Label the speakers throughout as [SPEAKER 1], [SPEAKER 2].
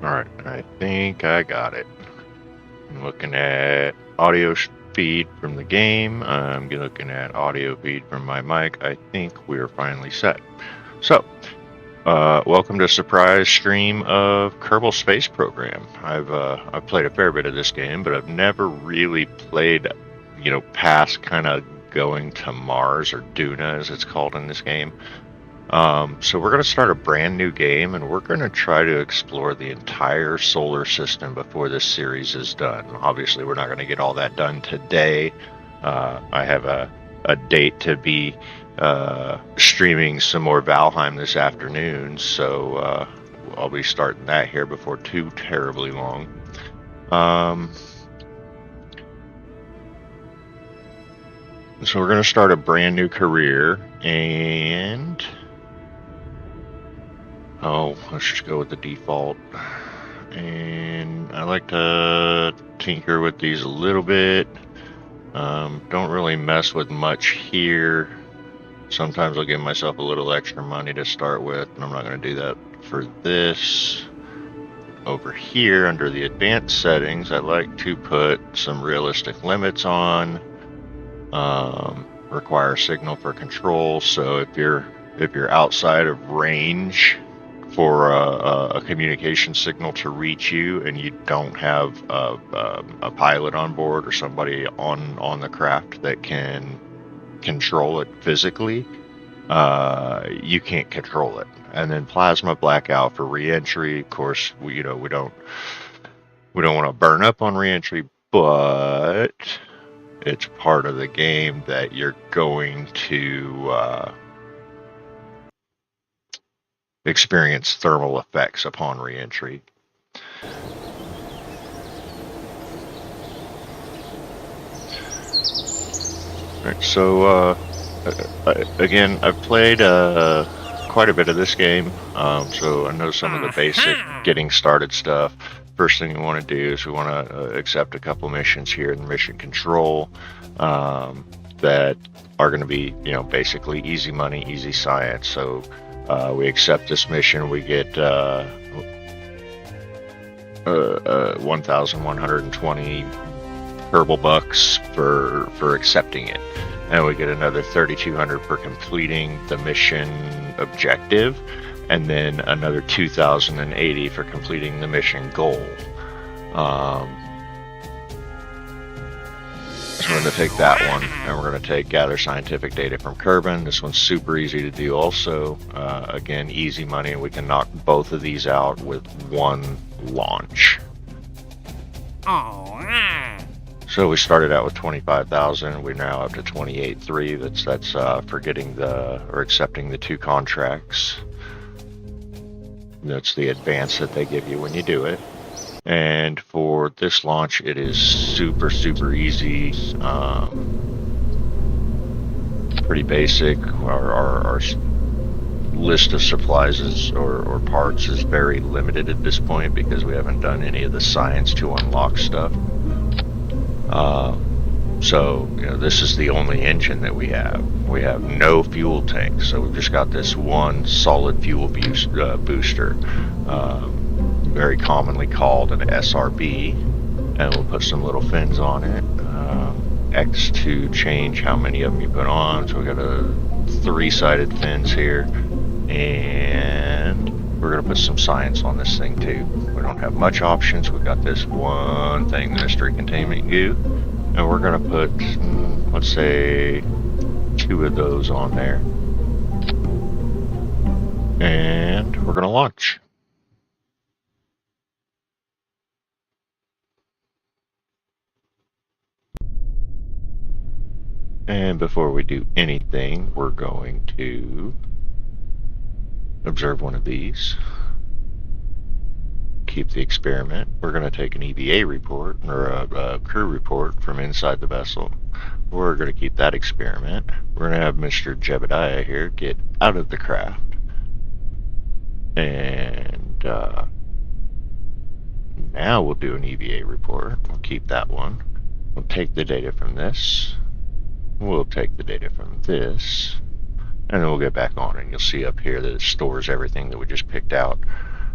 [SPEAKER 1] Alright, I think I got it. I'm looking at audio feed from the game. I'm looking at audio feed from my mic. I think we're finally set. So, welcome to a surprise stream of Kerbal Space Program. I've played a fair bit of this game, but I've never really played, past kind of going to Mars, or Duna as it's called in this game. So we're going to start a brand new game, and we're going to try to explore the entire solar system before this series is done. Obviously, we're not going to get all that done today. I have a date to be streaming some more Valheim this afternoon, so I'll be starting that here before too terribly long. So we're going to start a brand new career, and let's just go with the default. And I like to tinker with these a little bit. Don't really mess with much here. Sometimes I'll give myself a little extra money to start with, and I'm not going to do that for this. Over here, under the advanced settings, I like to put some realistic limits on. Require signal for control, so if you're outside of range for a communication signal to reach you, and you don't have a pilot on board or somebody on the craft that can control it physically, you can't control it. And then plasma blackout for re-entry. Of course, we don't want to burn up on re-entry, but it's part of the game that you're going to experience thermal effects upon re-entry. Right, so again, I've played quite a bit of this game, so I know some of the basic getting started stuff. First thing we want to do is we want to accept a couple missions here in mission control that are going to be, basically easy money, easy science. So we accept this mission, we get 1,120 Kerbal bucks for accepting it, and we get another 3,200 for completing the mission objective, and then another 2,080 for completing the mission goal. So we're going to take that one, and we're going to gather scientific data from Kerbal. This one's super easy to do also. Again, easy money, and we can knock both of these out with one launch. So we started out with 25,000. We're now up to 28.3. That's for getting or accepting the 2 contracts. That's the advance that they give you when you do it. And for this launch, it is super, super easy. Pretty basic. Our list of supplies or parts is very limited at this point because we haven't done any of the science to unlock stuff. So this is the only engine that we have. We have no fuel tank, so we've just got this one solid fuel booster, very commonly called an SRB, and we'll put some little fins on it. X to change how many of them you put on. So we got a 3-sided fins here, and we're going to put some science on this thing too. We don't have much options. We've got this one thing, the mystery containment goo, and we're going to put, let's say, 2 of those on there, and we're going to launch. And before we do anything, we're going to observe one of these. Keep the experiment. We're going to take an EVA report, or a crew report from inside the vessel. We're going to keep that experiment. We're going to have Mr. Jebediah here get out of the craft. And now we'll do an EVA report. We'll keep that one. We'll take the data from this. We'll take the data from this. And then we'll get back on, and you'll see up here that it stores everything that we just picked out.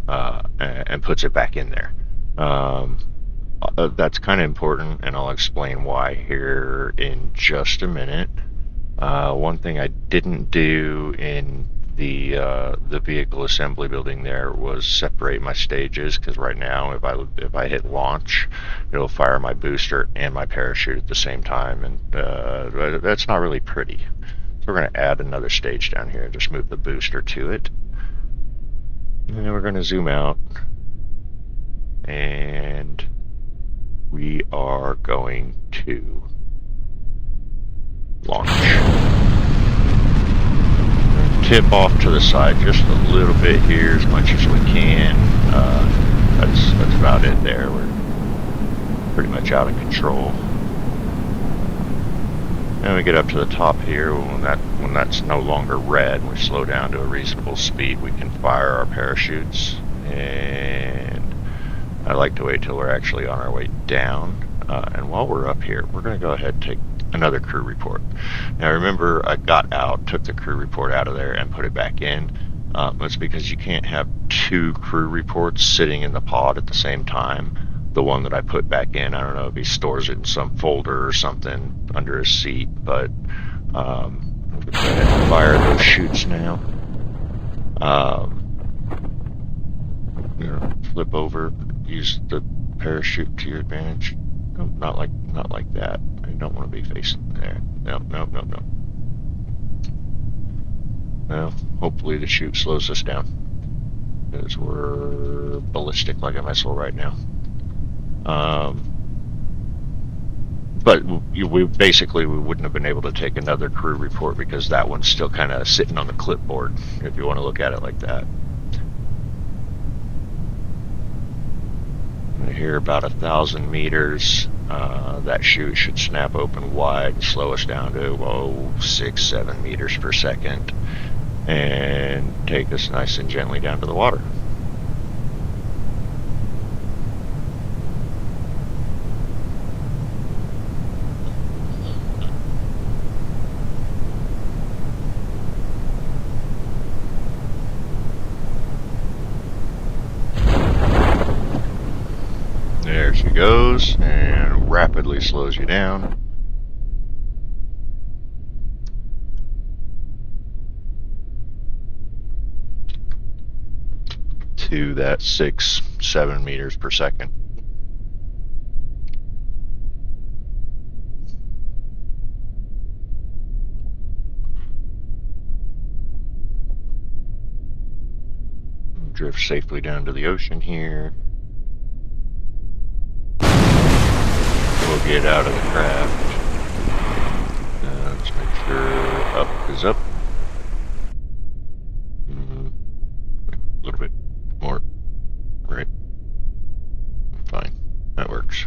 [SPEAKER 1] and puts it back in there. That's kind of important, and I'll explain why here in just a minute. One thing I didn't do in the vehicle assembly building there was separate my stages, because right now if I hit launch, it'll fire my booster and my parachute at the same time, and that's not really pretty. So we're going to add another stage down here and just move the booster to it. And then we're going to zoom out, and we are going to launch. Tip off to the side just a little bit here, as much as we can. That's about it there. We're pretty much out of control. And we get up to the top here. When that's no longer red, we slow down to a reasonable speed, we can fire our parachutes. And I like to wait till we're actually on our way down. And while we're up here, we're going to go ahead and take another crew report. Now remember, I got out, took the crew report out of there and put it back in. It's because you can't have two crew reports sitting in the pod at the same time. The one that I put back in, I don't know if he stores it in some folder or something under his seat, but we'll go ahead and fire those chutes now. Flip over, use the parachute to your advantage. No, not like that. I don't want to be facing there. No. Well, hopefully the chute slows us down, because we're ballistic like a missile right now. But we wouldn't have been able to take another crew report, because that one's still kind of sitting on the clipboard, if you want to look at it like that. Here about 1,000 meters, that chute should snap open wide and slow us down to 6-7 meters per second, and take us nice and gently down to the water. There she goes, and rapidly slows you down. To that 6-7 meters per second. Drift safely down to the ocean here. We'll get out of the craft. Let's make sure up is up. A little bit more. Right. Fine. That works.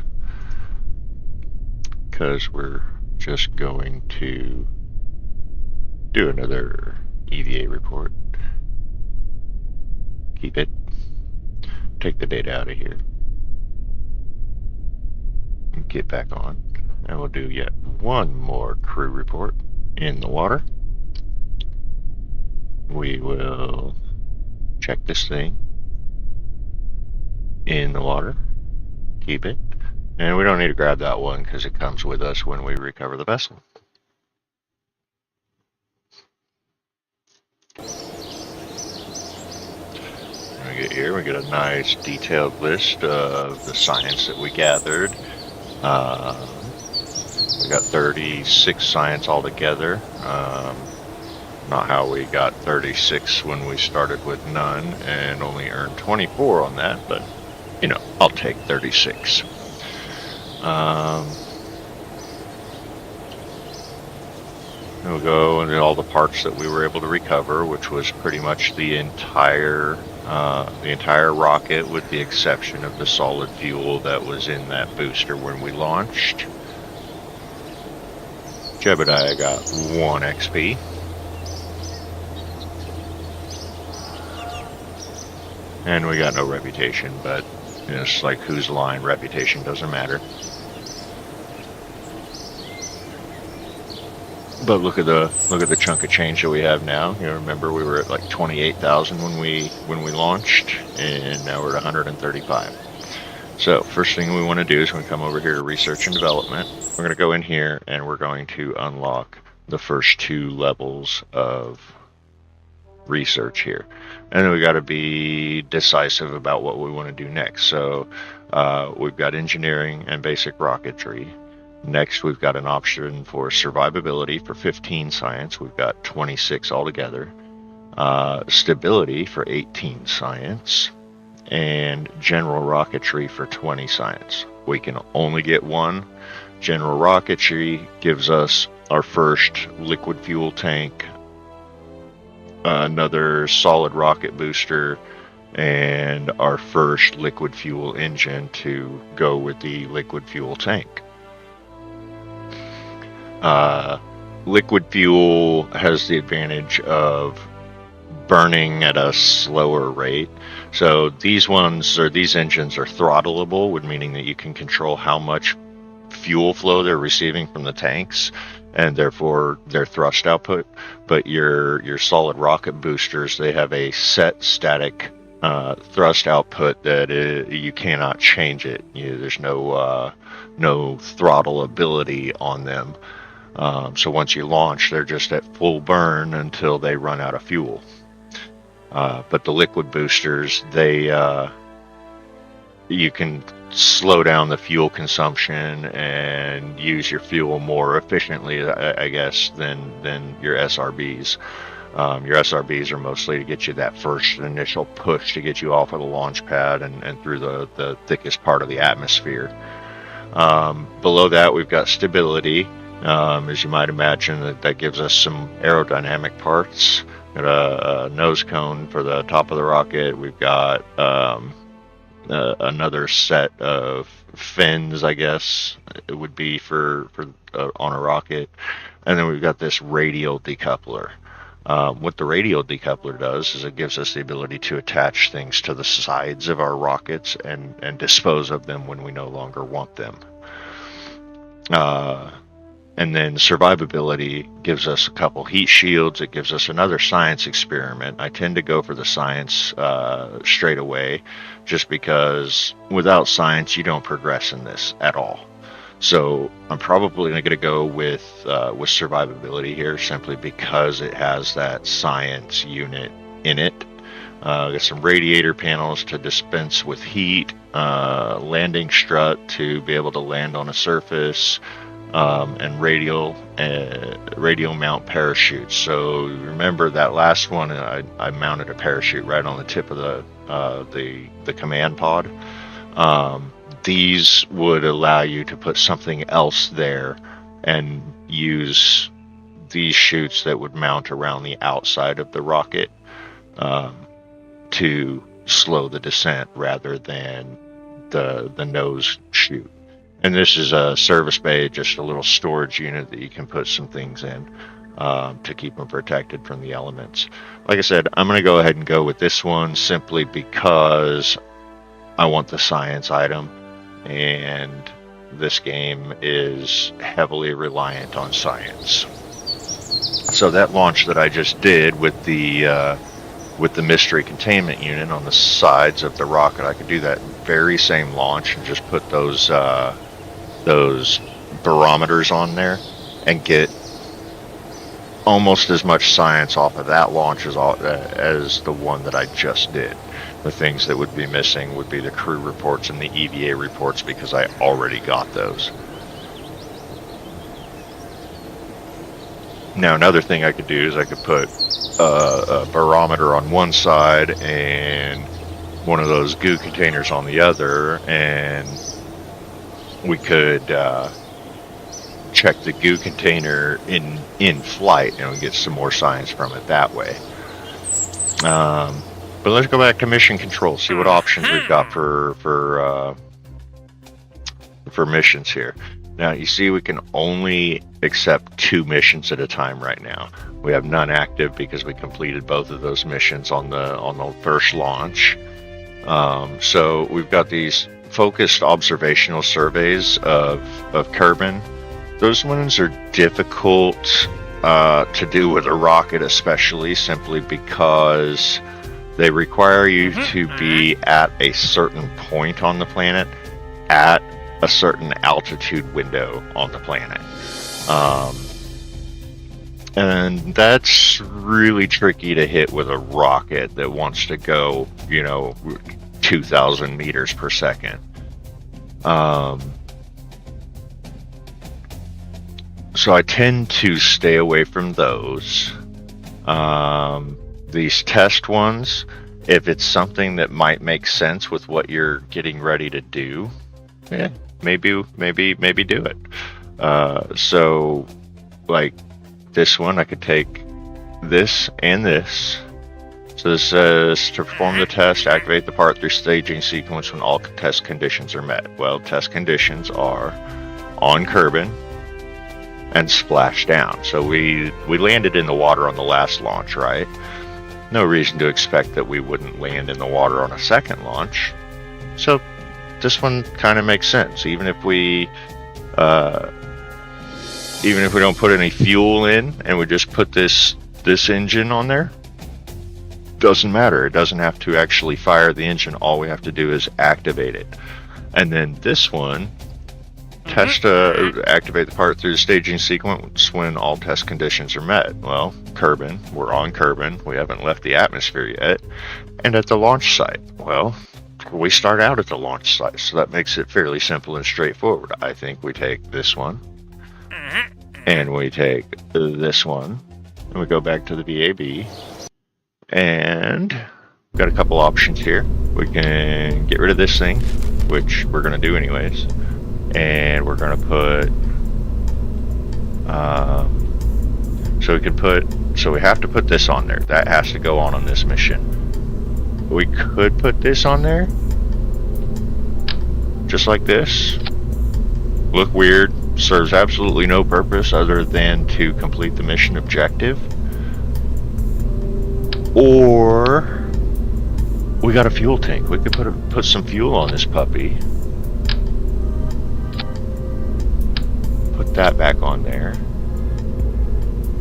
[SPEAKER 1] Because we're just going to do another EVA report. Keep it. Take the data out of here. Get back on, and we'll do yet one more crew report in the water. We will check this thing in the water, keep it, and we don't need to grab that one because it comes with us when we recover the vessel. When we get here, we get a nice detailed list of the science that we gathered. We got 36 science altogether. Not how we got 36 when we started with none and only earned 24 on that, but you know, I'll take 36. We'll go into all the parts that we were able to recover, which was pretty much the entire rocket, with the exception of the solid fuel that was in that booster when we launched. Jebediah got 1 XP. And we got no reputation, but it's like whose line, reputation doesn't matter. But look at the chunk of change that we have now. You know, remember we were at like 28,000 when we launched, and now we're at 135. So first thing we want to do is when we come over here to research and development, we're going to go in here and we're going to unlock the first 2 levels of research here, and then we got to be decisive about what we want to do next. So we've got engineering and basic rocketry. Next, we've got an option for survivability for 15 science. We've got 26 altogether. Stability for 18 science. And general rocketry for 20 science. We can only get one. General rocketry gives us our first liquid fuel tank, another solid rocket booster, and our first liquid fuel engine to go with the liquid fuel tank. Liquid fuel has the advantage of burning at a slower rate. So these engines are throttleable, meaning that you can control how much fuel flow they're receiving from the tanks, and therefore their thrust output. But your solid rocket boosters, they have a set static thrust output that you cannot change it. There's no throttle ability on them. So once you launch, they're just at full burn until they run out of fuel. But the liquid boosters, you can slow down the fuel consumption and use your fuel more efficiently, I guess, than your SRBs. Your SRBs are mostly to get you that first initial push to get you off of the launch pad and through the thickest part of the atmosphere. Below that, we've got stability. As you might imagine, that gives us some aerodynamic parts. Got a nose cone for the top of the rocket. We've got another set of fins, I guess it would be for on a rocket, and then we've got this radial decoupler. What the radial decoupler does is it gives us the ability to attach things to the sides of our rockets and dispose of them when we no longer want them. And then survivability gives us a couple heat shields. It gives us another science experiment. I tend to go for the science straight away, just because without science you don't progress in this at all. So I'm probably going to go with survivability here, simply because it has that science unit in it. Got some radiator panels to dispense with heat, landing strut to be able to land on a surface, and radial mount parachutes. So remember that last one, I mounted a parachute right on the tip of the command pod. These would allow you to put something else there and use these chutes that would mount around the outside of the rocket to slow the descent rather than the nose chute. And this is a service bay, just a little storage unit that you can put some things in to keep them protected from the elements. Like I said, I'm going to go ahead and go with this one simply because I want the science item, and this game is heavily reliant on science. So that launch that I just did with the mystery containment unit on the sides of the rocket, I could do that very same launch and just put those barometers on there and get almost as much science off of that launch as the one that I just did. The things that would be missing would be the crew reports and the EVA reports, because I already got those. Now, another thing I could do is I could put a barometer on one side and one of those goo containers on the other, and we could check the goo container in flight, and we get some more science from it that way. But let's go back to mission control, see what options we've got for missions here. Now, you see we can only accept 2 missions at a time right now. We have none active because we completed both of those missions on the first launch. So we've got these focused observational surveys of Kerbal. Those ones are difficult to do with a rocket, especially simply because they require you to be at a certain point on the planet at a certain altitude window on the planet. And that's really tricky to hit with a rocket that wants to go, 2,000 meters per second. So I tend to stay away from those. These test ones, if it's something that might make sense with what you're getting ready to do, maybe do it. So, like this one, I could take this and this. So this says to perform the test, activate the part through staging sequence when all test conditions are met. Well, test conditions are on Kerbal and splash down. So we landed in the water on the last launch, right? No reason to expect that we wouldn't land in the water on a second launch. So this one kind of makes sense. Even if we don't put any fuel in and we just put this engine on there, doesn't matter. It doesn't have to actually fire the engine. All we have to do is activate it. And then this one, activate the part through the staging sequence when all test conditions are met. Well, Kerbal, we're on Kerbal. We haven't left the atmosphere yet. And at the launch site, well, we start out at the launch site, so that makes it fairly simple and straightforward. I think we take this one, and we take this one, and we go back to the VAB, and we've got a couple options here. We can get rid of this thing, which we're going to do anyways, and we're going to put, so we have to put this on there. That has to go on this mission. We could put this on there, just like this. Look weird, serves absolutely no purpose other than to complete the mission objective. Or we got a fuel tank. We could put some fuel on this puppy. Put that back on there.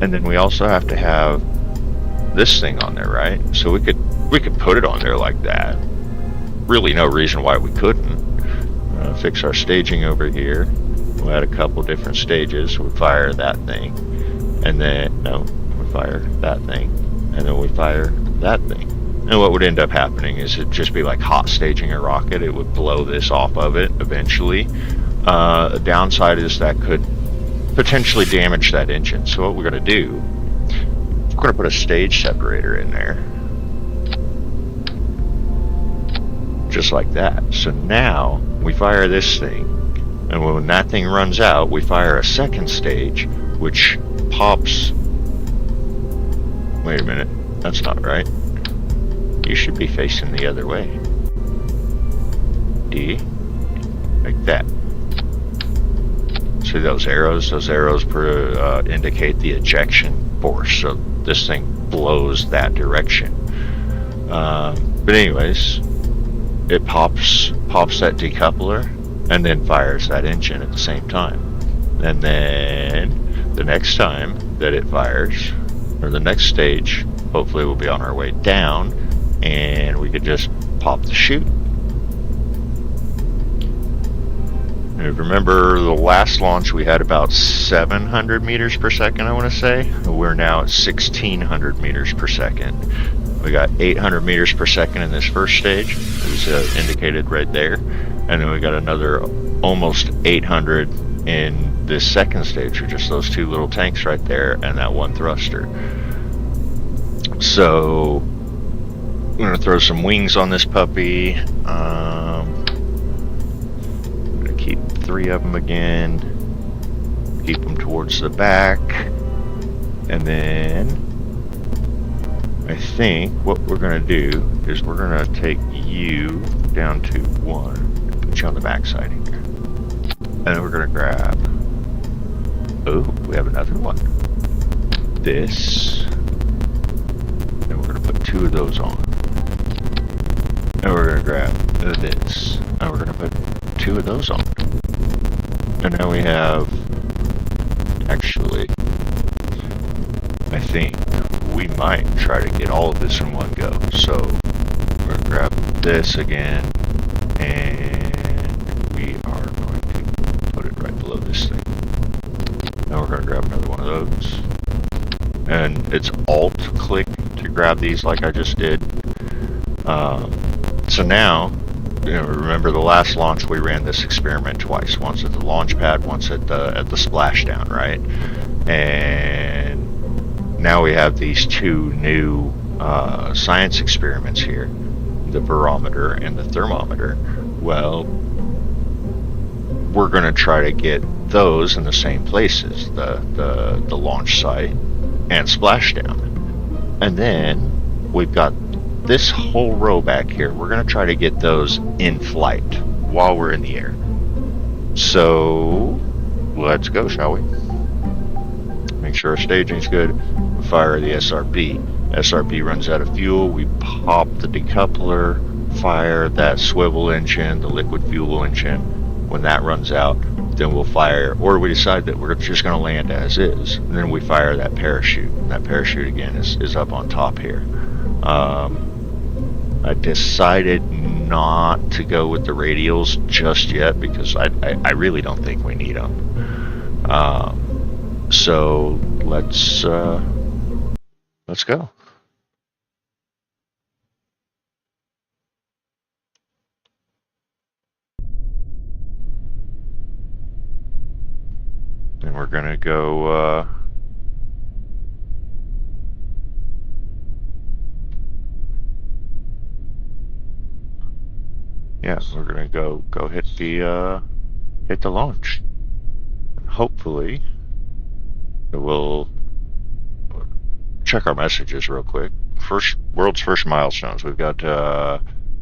[SPEAKER 1] And then we also have to have this thing on there, right? So we could put it on there like that. Really no reason why we couldn't. Fix our staging over here. We'll add a couple different stages. We fire that thing. And then, we fire that thing. And then we fire that thing. And what would end up happening is it'd just be like hot staging a rocket. It would blow this off of it eventually. The downside is that could potentially damage that engine. So what we're going to do, we're going to put a stage separator in there. Just like that. So now we fire this thing, and when that thing runs out, we fire a second stage, which pops. Wait a minute, that's not right. You should be facing the other way. D, like that. See those arrows? Those arrows indicate the ejection force, so this thing blows that direction. But anyways, it pops that decoupler and then fires that engine at the same time. And then the next time that it fires, or the next stage, hopefully we'll be on our way down and we could just pop the chute. And remember the last launch we had about 700 meters per second, I want to say. We're now at 1600 meters per second. We got 800 meters per second in this first stage. It was indicated right there. And then we got another almost 800 in this second stage, with just those two little tanks right there and that one thruster. So I'm going to throw some wings on this puppy. I'm going to keep 3 of them again. Keep them towards the back. And then I think what we're going to do is we're going to take you down to 1, put you on the backside here. And then we're going to grab, oh, we have another one. This. And we're going to put 2 of those on. And we're going to grab this. And we're going to put 2 of those on. And now we have, actually, I think we might try to get all of this in one go. So we're going to grab this again, and we are going to put it right below this thing. Now we're going to grab another one of those. And it's Alt-click to grab these like I just did. So now, remember the last launch we ran this experiment twice. Once at the launch pad, once at the splashdown, right? And now we have these two new science experiments here, the barometer and the thermometer. Well, we're going to try to get those in the same places, the launch site and splashdown. And then we've got this whole row back here. We're going to try to get those in flight while we're in the air. So let's go, shall we? Make sure our staging's good. Fire the SRB. SRB runs out of fuel. We pop the decoupler, fire that swivel engine, the liquid fuel engine. When that runs out, then we'll fire, or we decide that we're just going to land as is. And then we fire that parachute. And that parachute again is up on top here. I decided not to go with the radials just yet because I really don't think we need them. So let's go. And we're gonna go. Yeah, we're gonna go hit the launch. Hopefully, we'll check our messages real quick. World's first milestones. We've got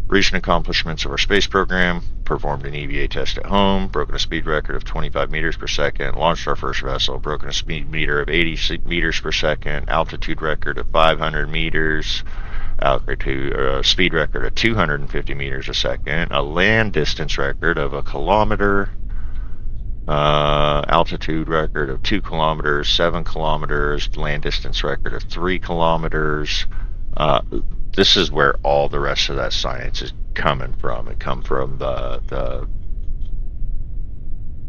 [SPEAKER 1] recent accomplishments of our space program. Performed an EVA test at home. Broken a speed record of 25 meters per second. Launched our first vessel. Broken a speed meter of 80 meters per second. Altitude record of 500 meters. Speed record of 250 meters a second, a land distance record of 1 kilometer, altitude record of 2 kilometers, 7 kilometers, land distance record of 3 kilometers. This is where all the rest of that science is coming from. It come from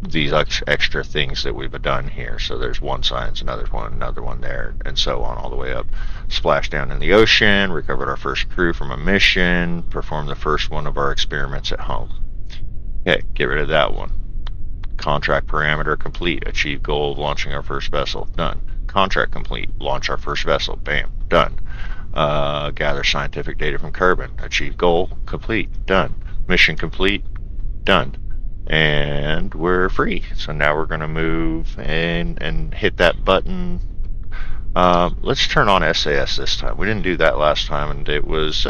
[SPEAKER 1] these extra things that we've done here. So there's one science, another one there, and so on all the way up. Splashed down in the ocean, recovered our first crew from a mission, performed the first one of our experiments at home. Okay, get rid of that one. Contract parameter complete. Achieve goal of launching our first vessel. Done. Contract complete. Launch our first vessel. Bam. Done. Gather scientific data from Kerbal. Achieve goal. Complete. Done. Mission complete. Done. And we're free. So now we're going to move and hit that button. Let's turn on SAS this time. We didn't do that last time, and it was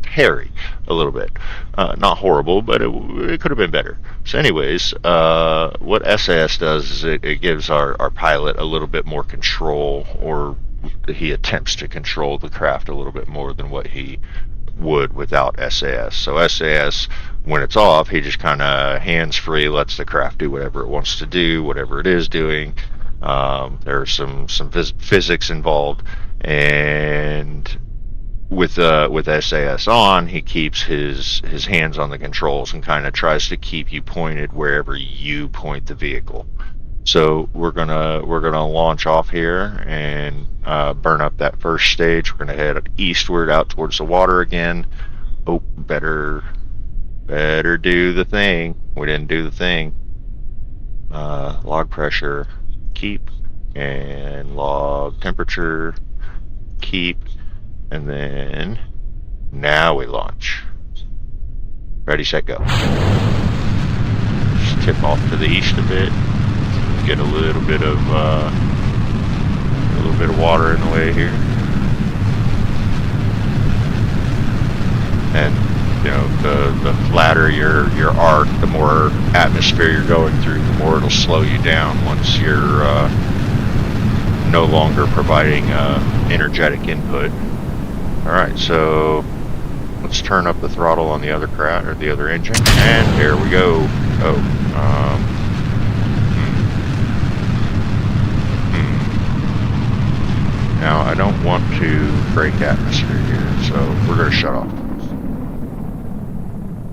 [SPEAKER 1] hairy a little bit. Not horrible, but it could have been better. So anyways, what SAS does is it gives our pilot a little bit more control, or he attempts to control the craft a little bit more than what he would without SAS. So SAS, when it's off, he just kind of hands-free lets the craft do whatever it wants to do, whatever it is doing. There's some physics involved, and with SAS on, he keeps his hands on the controls and kind of tries to keep you pointed wherever you point the vehicle. So we're gonna launch off here and burn up that first stage. We're gonna head eastward out towards the water again. Oh, better do the thing. We didn't do the thing. Log pressure, keep, and log temperature, keep, and then now we launch. Ready, set, go. Just tip off to the east a bit. Get a little bit of water in the way here, and the flatter your arc, the more atmosphere you're going through, the more it'll slow you down once you're no longer providing energetic input. All right, so let's turn up the throttle on the other craft or the other engine, and there we go. Oh. Now, I don't want to break atmosphere here, so we're going to shut off.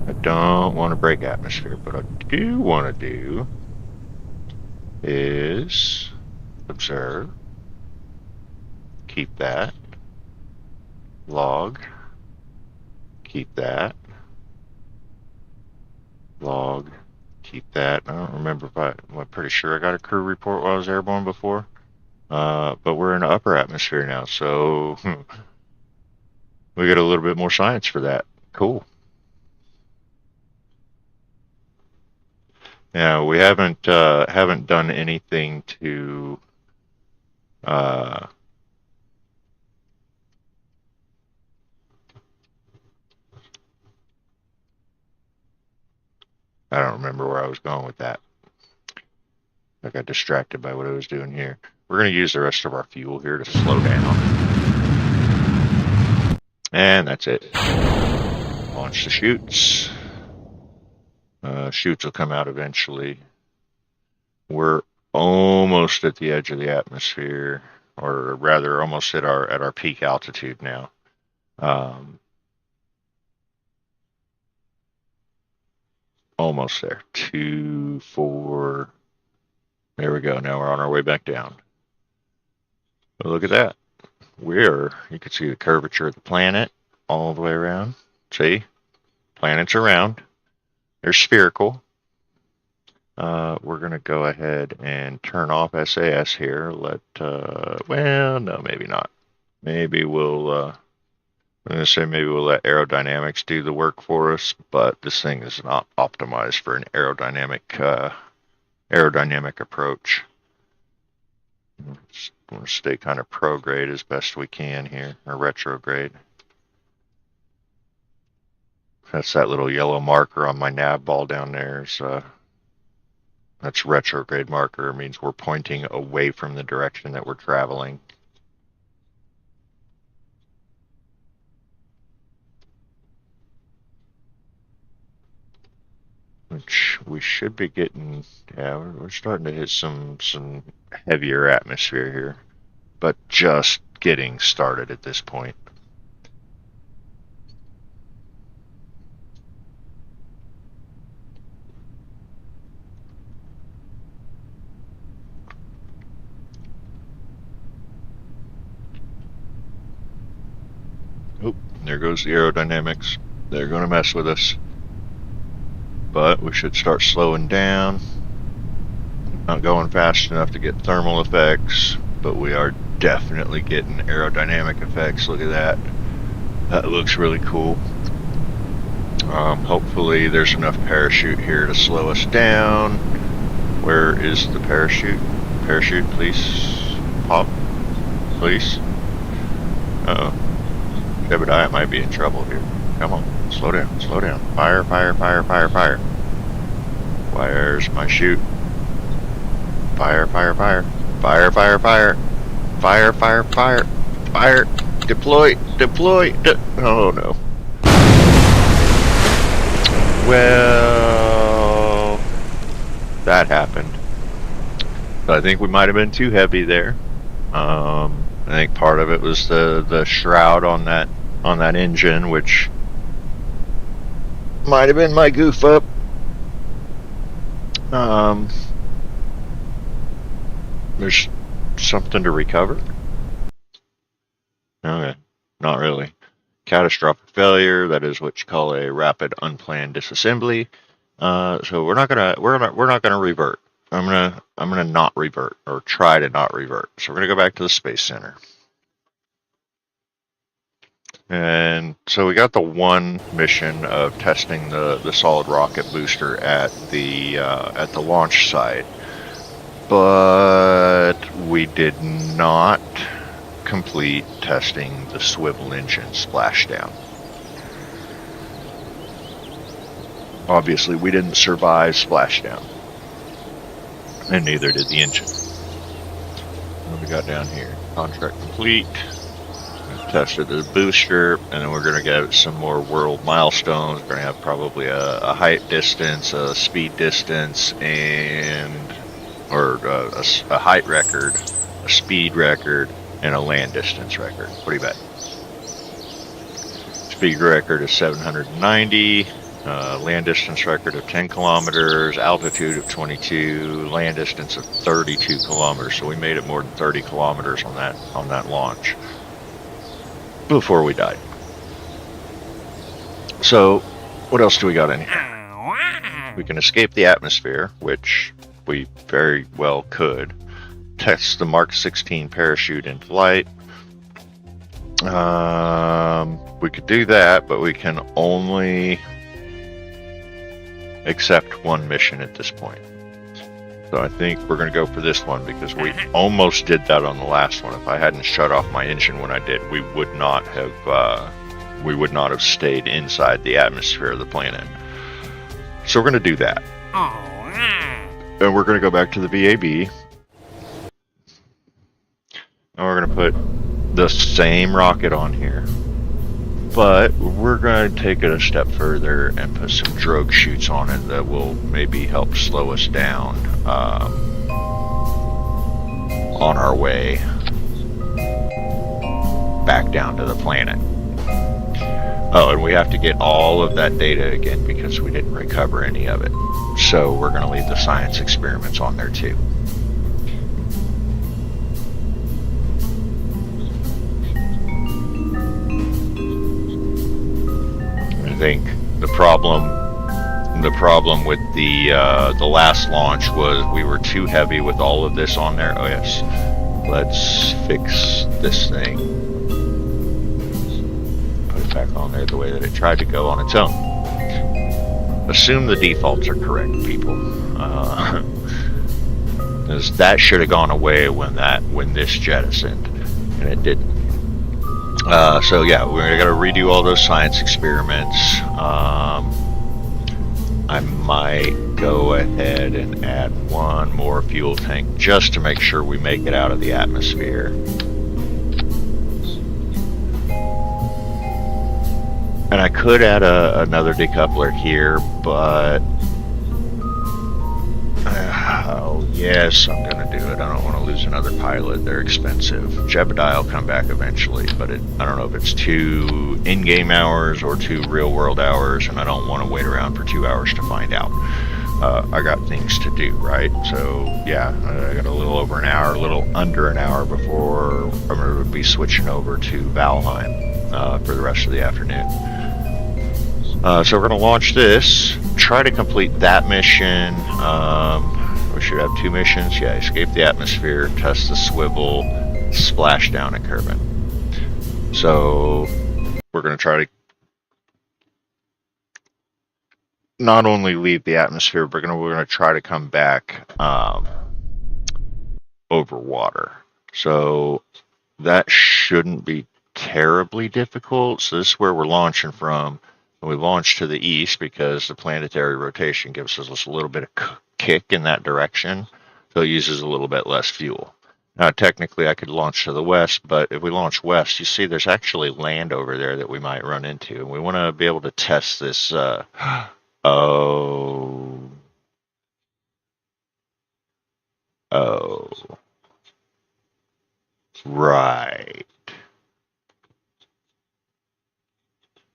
[SPEAKER 1] I don't want to break atmosphere, but I do want to do is observe, keep that, log, keep that, log, keep that. I don't remember if I'm pretty sure I got a crew report while I was airborne before. But we're in the upper atmosphere now, so we get a little bit more science for that. Cool. Now we haven't done anything to I don't remember where I was going with that. I got distracted by what I was doing here. We're going to use the rest of our fuel here to slow down. And that's it. Launch the chutes. Chutes will come out eventually. We're almost at the edge of the atmosphere, or rather almost at our peak altitude now. Almost there. 2, 4. There we go. Now we're on our way back down. But look at that. You can see the curvature of the planet all the way around. See? Planets around. They're spherical. We're going to go ahead and turn off SAS here. Well, no, maybe not. Maybe we'll, I'm going to say maybe we'll let aerodynamics do the work for us, but this thing is not optimized for an aerodynamic approach. Just want to stay kind of prograde as best we can here, or retrograde. That's that little yellow marker on my nav ball down there. That's retrograde marker. It means we're pointing away from the direction that we're traveling. Which we should be getting. Yeah, we're starting to hit some heavier atmosphere here, but just getting started at this point. Oh, there goes the aerodynamics. They're going to mess with us. But we should start slowing down. Not going fast enough to get thermal effects, but we are definitely getting aerodynamic effects. Look at that. That looks really cool. Hopefully there's enough parachute here to slow us down. Where is the parachute? Parachute, please. Pop. Please. Uh-oh. Jebediah might be in trouble here. Come on. Slow down. Slow down. Fire, fire, fire, fire, fire. Where's my chute? Fire, fire, fire. Fire, fire, fire. Fire, fire, fire. Fire. Deploy. Deploy. Oh, no. Well, that happened. So I think we might have been too heavy there. I think part of it was the shroud on that engine, which might have been my goof up. There's something to recover? Okay, not really. Catastrophic failure, that is what you call a rapid unplanned disassembly. So we're not gonna revert. I'm gonna not revert, or try to not revert. So we're gonna go back to the Space Center. And so we got the one mission of testing the solid rocket booster at the launch site, but we did not complete testing the swivel engine splashdown. Obviously, we didn't survive splashdown, and neither did the engine. What we got down here? Contract complete. Tested the booster, and then we're going to get some more world milestones. We're going to have probably a height distance, a speed distance, or a height record, a speed record, and a land distance record. What do you bet? Speed record is 790, land distance record of 10 kilometers, altitude of 22, land distance of 32 kilometers. So we made it more than 30 kilometers on that launch before we died. So what else do we got in here? We can escape the atmosphere, which we very well could. Test the Mark 16 parachute in flight. We could do that, but we can only accept one mission at this point. So I think we're going to go for this one because we almost did that on the last one. If I hadn't shut off my engine when I did, we would not have stayed inside the atmosphere of the planet. So we're going to do that. And we're going to go back to the VAB. And we're going to put the same rocket on here. But we're going to take it a step further and put some drogue chutes on it that will maybe help slow us down on our way back down to the planet. Oh, and we have to get all of that data again because we didn't recover any of it. So we're going to leave the science experiments on there too. I think the problem with the last launch was we were too heavy with all of this on there. Oh yes, let's fix this thing. Put it back on there the way that it tried to go on its own. Assume the defaults are correct, people. Because that should have gone away when this jettisoned, and it didn't. So yeah, we're gonna redo all those science experiments. I might go ahead and add one more fuel tank just to make sure we make it out of the atmosphere. And I could add another decoupler here, but oh yes, I'm gonna do it. I don't want to lose another pilot. They're expensive. Jebediah will come back eventually, but I don't know if it's 2 in-game hours or 2 real-world hours, and I don't want to wait around for 2 hours to find out. I got things to do, right? So yeah, I got a little over an hour, a little under an hour before I'm going to be switching over to Valheim for the rest of the afternoon. So we're going to launch this, try to complete that mission. We should have 2 missions. Yeah, escape the atmosphere, test the swivel, splash down at Kerbal. So we're going to try to not only leave the atmosphere, but we're going to try to come back over water. So that shouldn't be terribly difficult. So this is where we're launching from. We launch to the east because the planetary rotation gives us a little bit of kick in that direction, so it uses a little bit less fuel. Now, technically, I could launch to the west, but if we launch west, you see there's actually land over there that we might run into, and we want to be able to test this. Oh, right.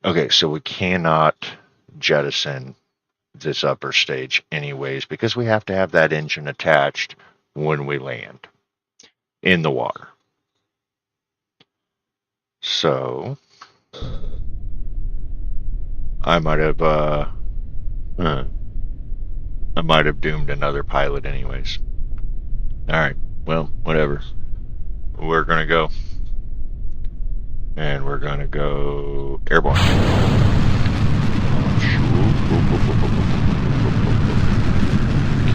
[SPEAKER 1] Okay, so we cannot jettison this upper stage anyways because we have to have that engine attached when we land in the water. So I might have doomed another pilot anyways. Alright, well, whatever. We're gonna go. And we're gonna go airborne.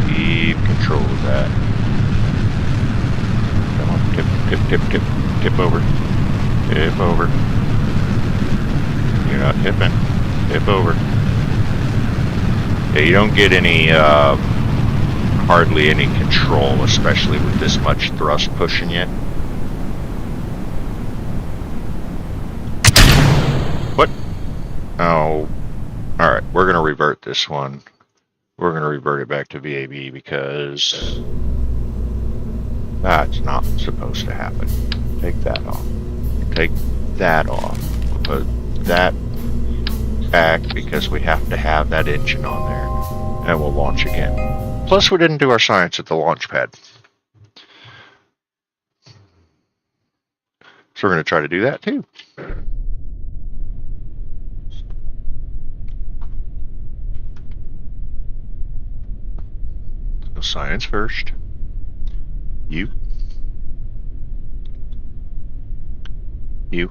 [SPEAKER 1] Keep control of that. Come on, tip over. Tip over. You're not tipping. Tip over. Yeah, you don't get any, hardly any control, especially with this much thrust pushing you. What? Oh. Alright, we're going to revert this one. We're going to revert it back to VAB because that's not supposed to happen. Take that off. Take that off. Put that back because we have to have that engine on there. And we'll launch again. Plus, we didn't do our science at the launch pad. So we're going to try to do that too. So science first. You. You.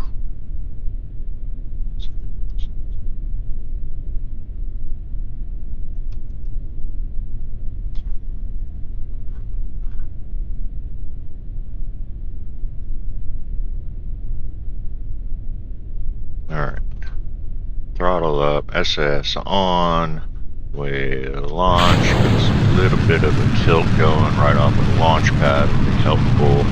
[SPEAKER 1] Alright. Throttle up, SS on. We'll launch. There's a little bit of a tilt going right off of the launch pad would be helpful.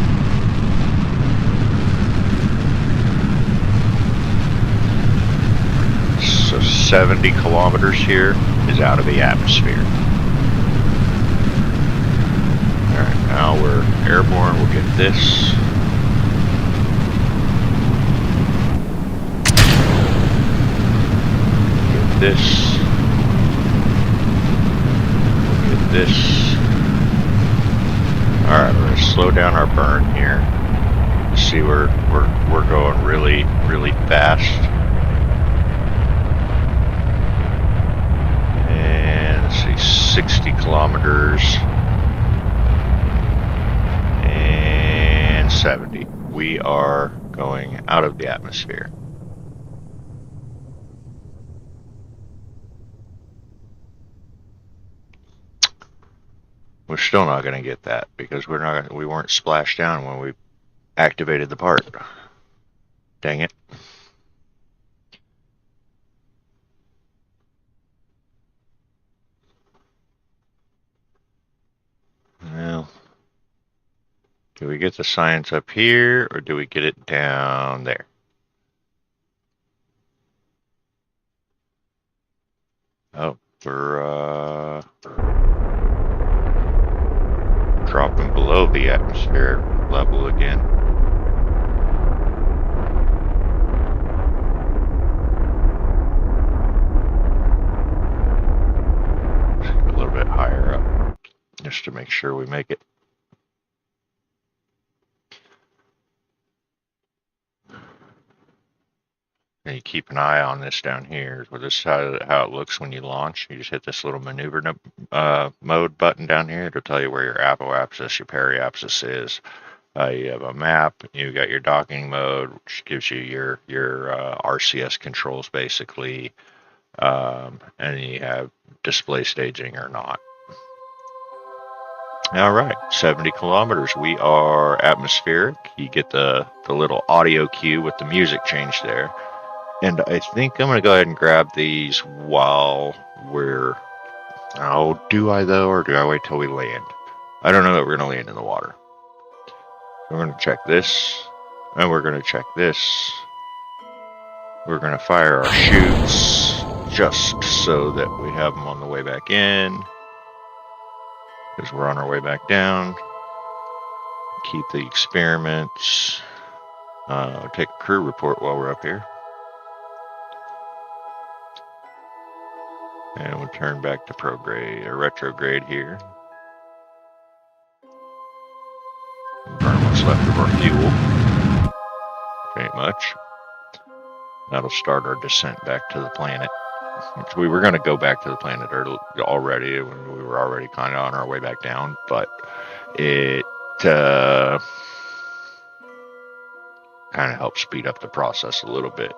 [SPEAKER 1] So 70 kilometers here is out of the atmosphere. Alright, now we're airborne. We'll get this. Get this. We'll get this. Alright, we're going to slow down our burn here. See, we're going really, really fast. And let's see, 60 kilometers. And 70. We are going out of the atmosphere. We're still not going to get that because we weren't splashed down when we activated the part. Dang it. Well, do we get the science up here or do we get it down there? Oh, we're dropping below the atmosphere level again. A little bit higher up, just to make sure we make it. And you keep an eye on this down here. Well, this is how it looks when you launch. You just hit this little maneuver mode button down here. It'll tell you where your apoapsis, your periapsis is. You have a map. You got your docking mode, which gives you your RCS controls basically, and you have display staging or not. All right, 70 kilometers. We are atmospheric. You get the little audio cue with the music change there. And I think I'm going to go ahead and grab these while we're... Oh, do I though, or do I wait till we land? I don't know that we're going to land in the water. We're going to check this, and we're going to check this. We're going to fire our chutes just so that we have them on the way back in, because we're on our way back down. Keep the experiments. Take a crew report while we're up here. And we'll turn back to prograde or retrograde here. Burn what's left of our fuel. Ain't much. That'll start our descent back to the planet. Which we were going to go back to the planet already when we were already kind of on our way back down, but it kind of helps speed up the process a little bit.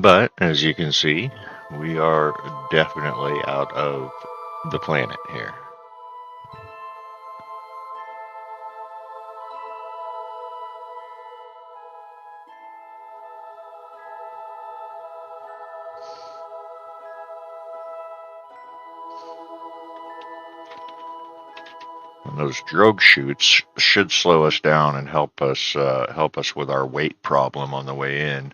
[SPEAKER 1] But as you can see, we are definitely out of the planet here. And those drogue chutes should slow us down and help us with our weight problem on the way in.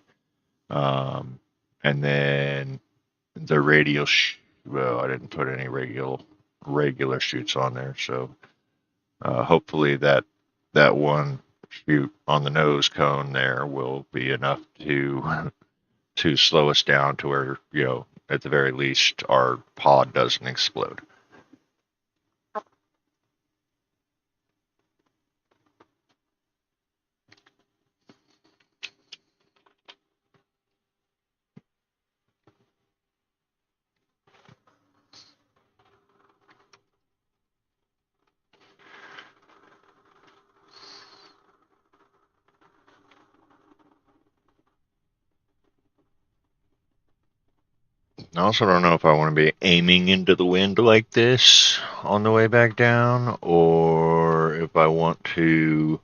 [SPEAKER 1] And then the radial, well, I didn't put any regular chutes on there, so hopefully that one shoot on the nose cone there will be enough to slow us down to where, at the very least, our pod doesn't explode. I also don't know if I want to be aiming into the wind like this on the way back down, or if I want to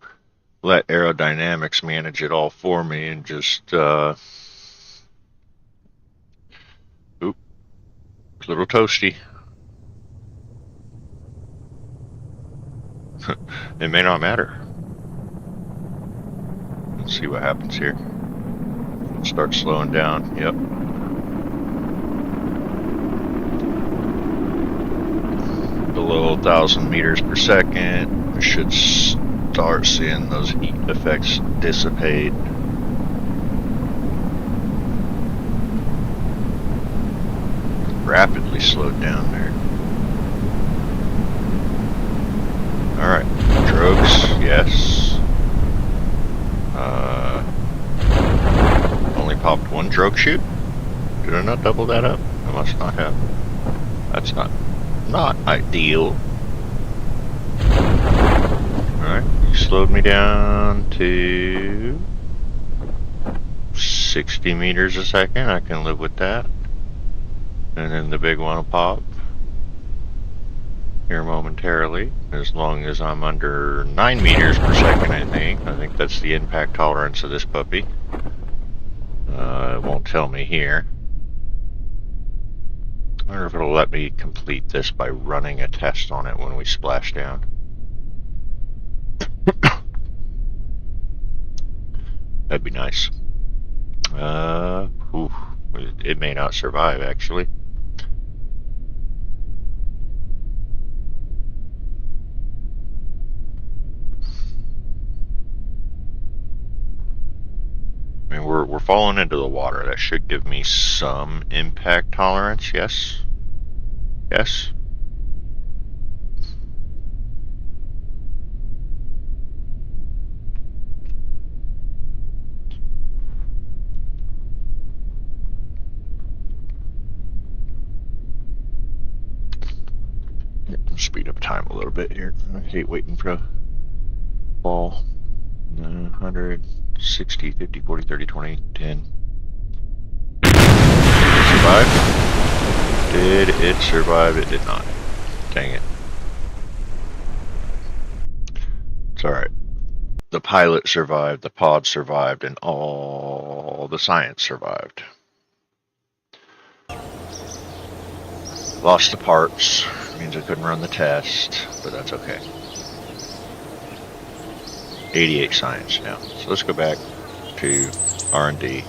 [SPEAKER 1] let aerodynamics manage it all for me and just, oop, a little toasty. It may not matter. Let's see what happens here. Start slowing down. Yep. Below 1,000 meters per second. We should start seeing those heat effects dissipate. Rapidly slowed down there. Alright. Drogues, yes. Only popped one drogue chute. Did I not double that up? I must not have. That's not ideal. Alright, you slowed me down to 60 meters a second. I can live with that. And then the big one will pop here momentarily, as long as I'm under 9 meters per second, I think. I think that's the impact tolerance of this puppy. It won't tell me here. I wonder if it'll let me complete this by running a test on it when we splash down. That'd be nice. It may not survive, actually. I mean, we're falling into the water. That should give me some impact tolerance, yes? Yes? Speed up time a little bit here. I hate waiting for a fall. 100, 60, 50, 40, 30, 20, 10. Did it survive? Did it survive? It did not. Dang it. It's alright. The pilot survived, the pod survived, and all the science survived. Lost the parts. Means I couldn't run the test, but that's okay. 88 science now. So let's go back to R&D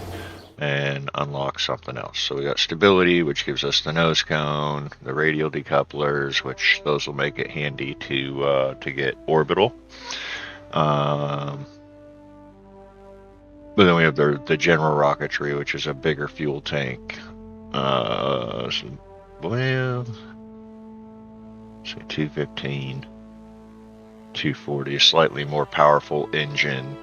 [SPEAKER 1] and unlock something else. So we got stability, which gives us the nose cone, the radial decouplers, which those will make it handy to get orbital. But then we have the general rocketry, which is a bigger fuel tank. Well, say 215. 240, a slightly more powerful engine.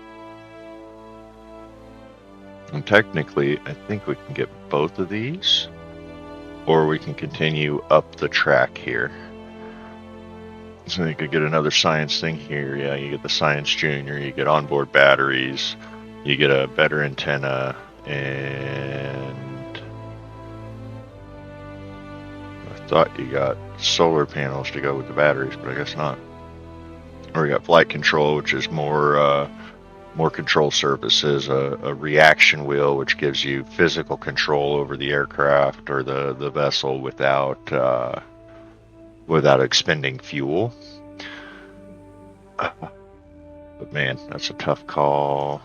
[SPEAKER 1] And technically, I think we can get both of these, or we can continue up the track here. So you could get another science thing here. Yeah, you get the Science Junior, you get onboard batteries, you get a better antenna, and I thought you got solar panels to go with the batteries, but I guess not. Or we got flight control, which is more control services, a reaction wheel, which gives you physical control over the aircraft or the vessel without expending fuel. But man, that's a tough call.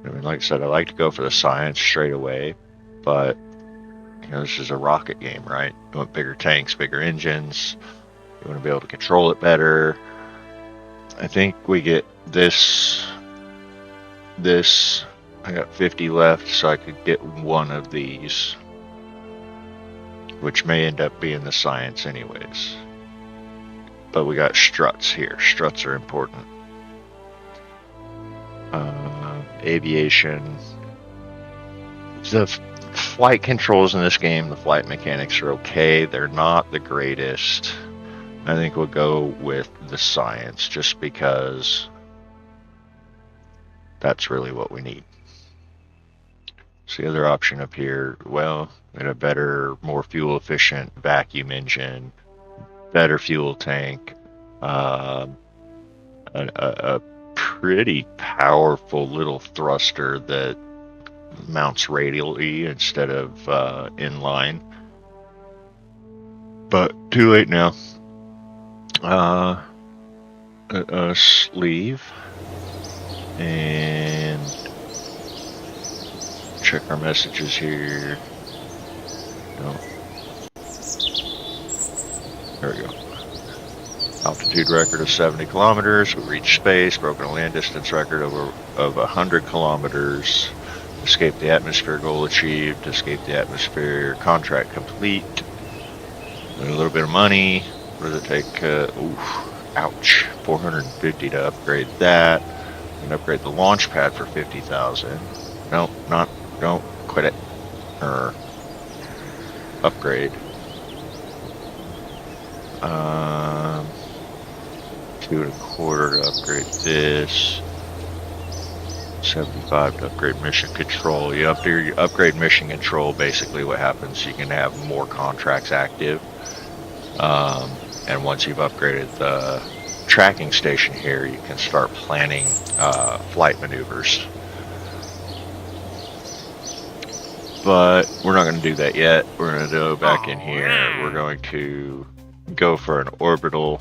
[SPEAKER 1] I mean, like I said, I like to go for the science straight away, but this is a rocket game, right? You want bigger tanks, bigger engines. You want to be able to control it better. I think we get this. I got 50 left, so I could get one of these, which may end up being the science anyways. But we got struts here. Struts are important. Aviation. The flight controls in this game, the flight mechanics are okay. They're not the greatest. I think we'll go with the science just because that's really what we need. So the other option up here, well, we got a better, more fuel efficient vacuum engine, better fuel tank, a pretty powerful little thruster that mounts radially instead of inline. But too late now. Sleeve and check our messages here. No. There we go. Altitude record of 70 kilometers. We reached space. Broken land distance record of 100 kilometers. Escape the atmosphere goal achieved. Escape the atmosphere contract complete. A little bit of money. What does it take? Ouch. 450 to upgrade that. And upgrade the launch pad for 50,000. No, don't quit it. Upgrade. 2.25 to upgrade this. 75 to upgrade mission control. You upgrade mission control. Basically, what happens? You can have more contracts active. And once you've upgraded the tracking station here, you can start planning flight maneuvers. But we're not going to do that yet. We're going to go back in here. We're going to go for an orbital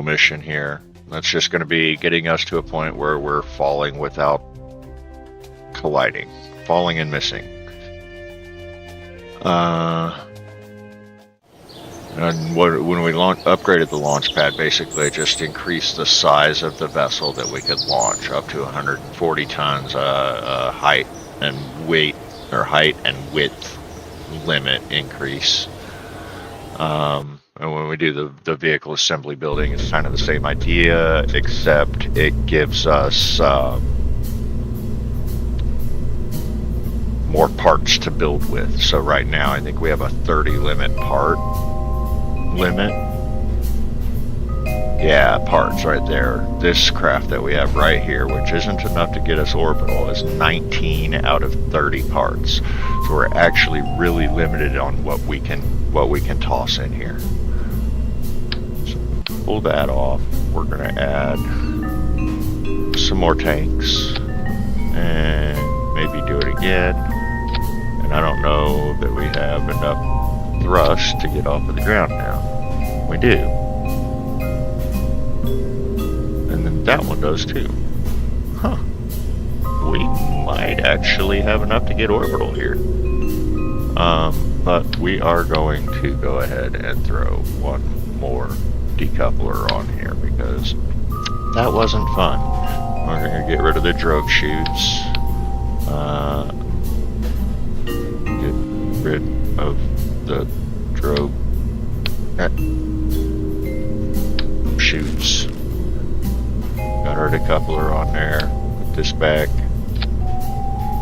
[SPEAKER 1] mission here. That's just going to be getting us to a point where we're falling without colliding, falling and missing. And when we upgraded the launch pad, basically it just increased the size of the vessel that we could launch up to 140 tons, height and weight, or height and width limit increase. And when we do the vehicle assembly building, it's kind of the same idea, except it gives us more parts to build with. So right now I think we have a 30 part limit. Yeah, parts right there. This craft that we have right here, which isn't enough to get us orbital, is 19 out of 30 parts. So we're actually really limited on what we can toss in here. So pull that off. We're going to add some more tanks and maybe do it again. And I don't know that we have enough thrust to get off of the ground now. We do. And then that one does too. Huh. We might actually have enough to get orbital here. But we are going to go ahead and throw one more decoupler on here because that wasn't fun. We're going to get rid of the drogue chutes. Get rid of the drogue chutes. Got our decoupler on there. Put this back.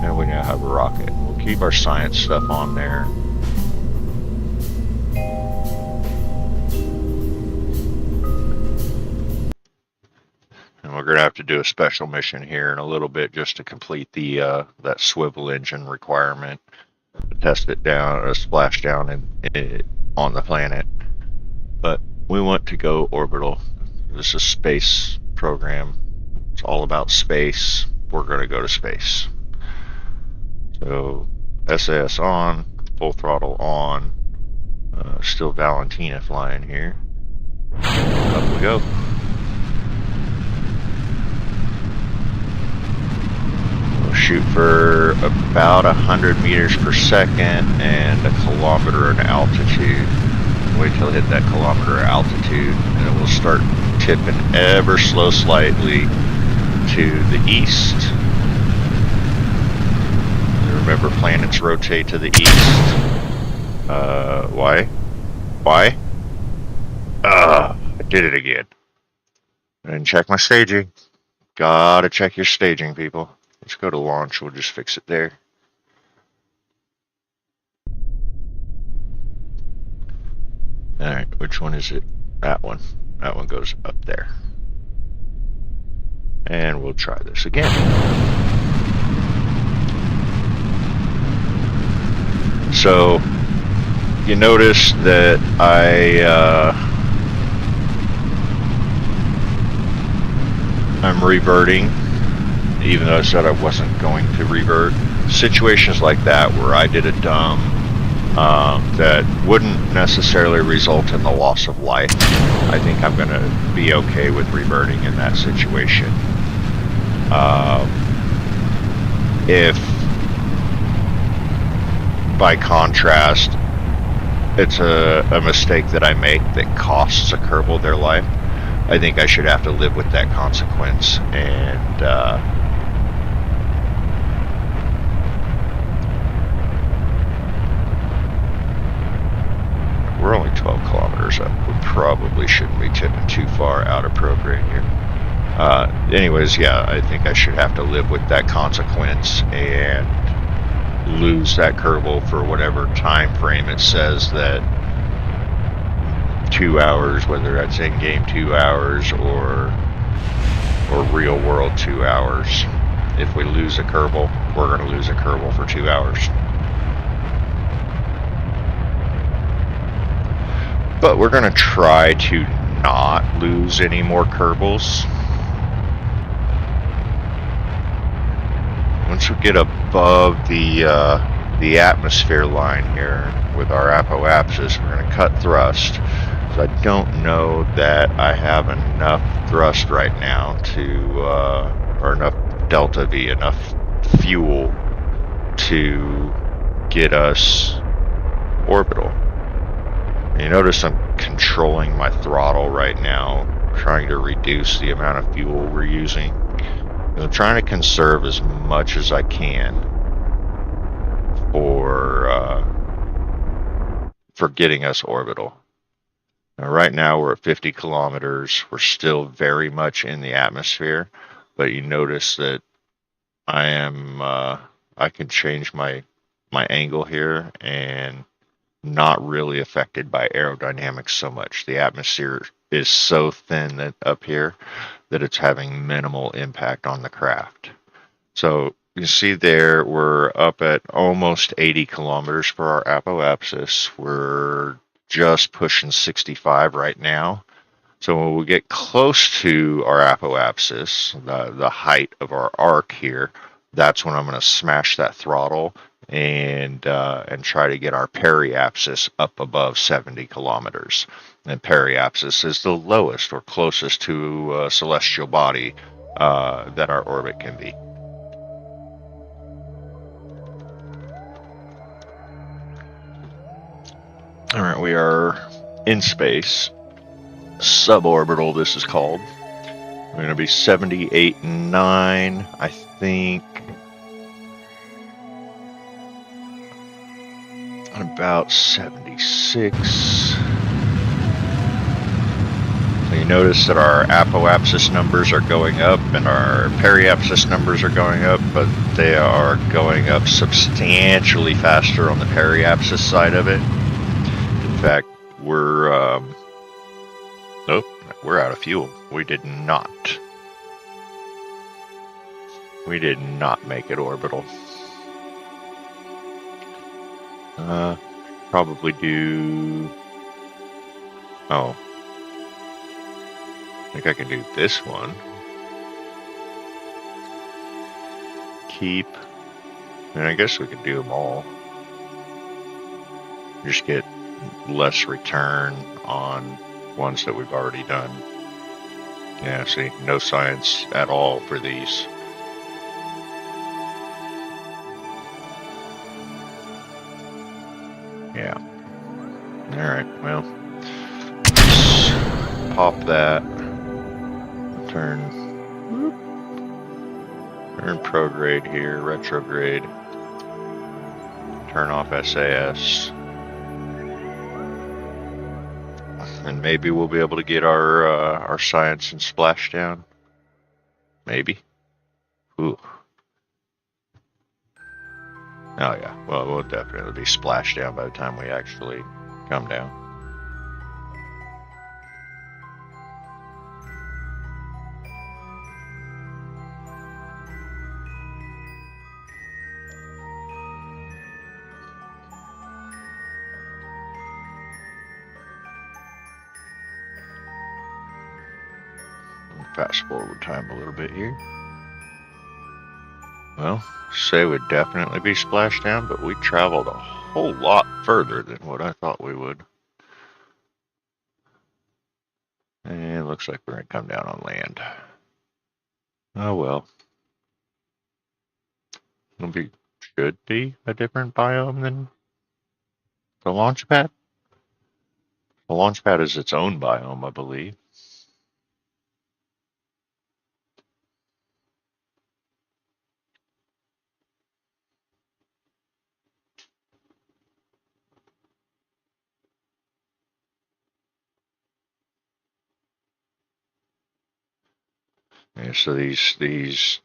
[SPEAKER 1] And we now have a rocket. We'll keep our science stuff on there. And we're going to have to do a special mission here in a little bit just to complete the that swivel engine requirement. Test it down, splash down on the planet. But we want to go orbital. This is a space program. It's all about space. We're going to go to space. So SAS on, full throttle on. Still Valentina flying here. Up we go. We'll shoot for about 100 meters per second and a kilometer in altitude. Wait till it hit that kilometer altitude, and it will start tipping ever so slightly to the east. Remember, planets rotate to the east. Why? Why? I did it again. I didn't check my staging. Gotta check your staging, people. Let's go to launch. We'll just fix it there. Alright, which one is it? That one. That one goes up there. And we'll try this again. So, you notice that I'm reverting, even though I said I wasn't going to revert. Situations like that where I did a dumb that wouldn't necessarily result in the loss of life, I think I'm going to be okay with reverting in that situation. If, by contrast, it's a mistake that I make that costs a Kerbal their life, I think I should have to live with that consequence. And we're only 12 kilometers up. We probably shouldn't be tipping too far out of program here. Anyways, yeah, I think I should have to live with that consequence and lose that Kerbal for whatever time frame it says that 2 hours, whether that's in-game 2 hours or real world 2 hours. If we lose a Kerbal, we're going to lose a Kerbal for 2 hours. But we're going to try to not lose any more Kerbals. Once we get above the atmosphere line here with our apoapsis, we're going to cut thrust. So I don't know that I have enough thrust right now to, or enough delta V, enough fuel to get us orbital. And you notice I'm controlling my throttle right now, trying to reduce the amount of fuel we're using. I'm trying to conserve as much as I can for getting us orbital. Now, right now we're at 50 kilometers. We're still very much in the atmosphere, but you notice that I can change my angle here and not really affected by aerodynamics so much. The atmosphere is so thin that up here that it's having minimal impact on the craft. So you see there, we're up at almost 80 kilometers for our apoapsis. We're just pushing 65 right now. So when we get close to our apoapsis, the height of our arc here, that's when I'm going to smash that throttle and try to get our periapsis up above 70 kilometers. And periapsis is the lowest or closest to a celestial body that our orbit can be. All right, we are in space. Suborbital, this is called. We're going to be 78 and 9, I think. About 76. So you notice that our apoapsis numbers are going up and our periapsis numbers are going up, but they are going up substantially faster on the periapsis side of it. In fact, we're out of fuel. We did not make it orbital. Probably do. Oh, I think I can do this one. Keep. And I guess we could do them all. Just get less return on ones that we've already done. Yeah, see, no science at all for these. Yeah. Alright, well, pop that. Turn prograde here, retrograde. Turn off SAS. And maybe we'll be able to get our science and splashdown. Maybe. Ooh. Oh yeah. Well, we'll definitely be splashdown by the time we actually come down. Fast forward time a little bit here. Well, say we'd definitely be splashdown, but we traveled a whole lot further than what I thought we would. And it looks like we're going to come down on land. Oh well. Should be a different biome than the launch pad. The launch pad is its own biome, I believe. Yeah, so these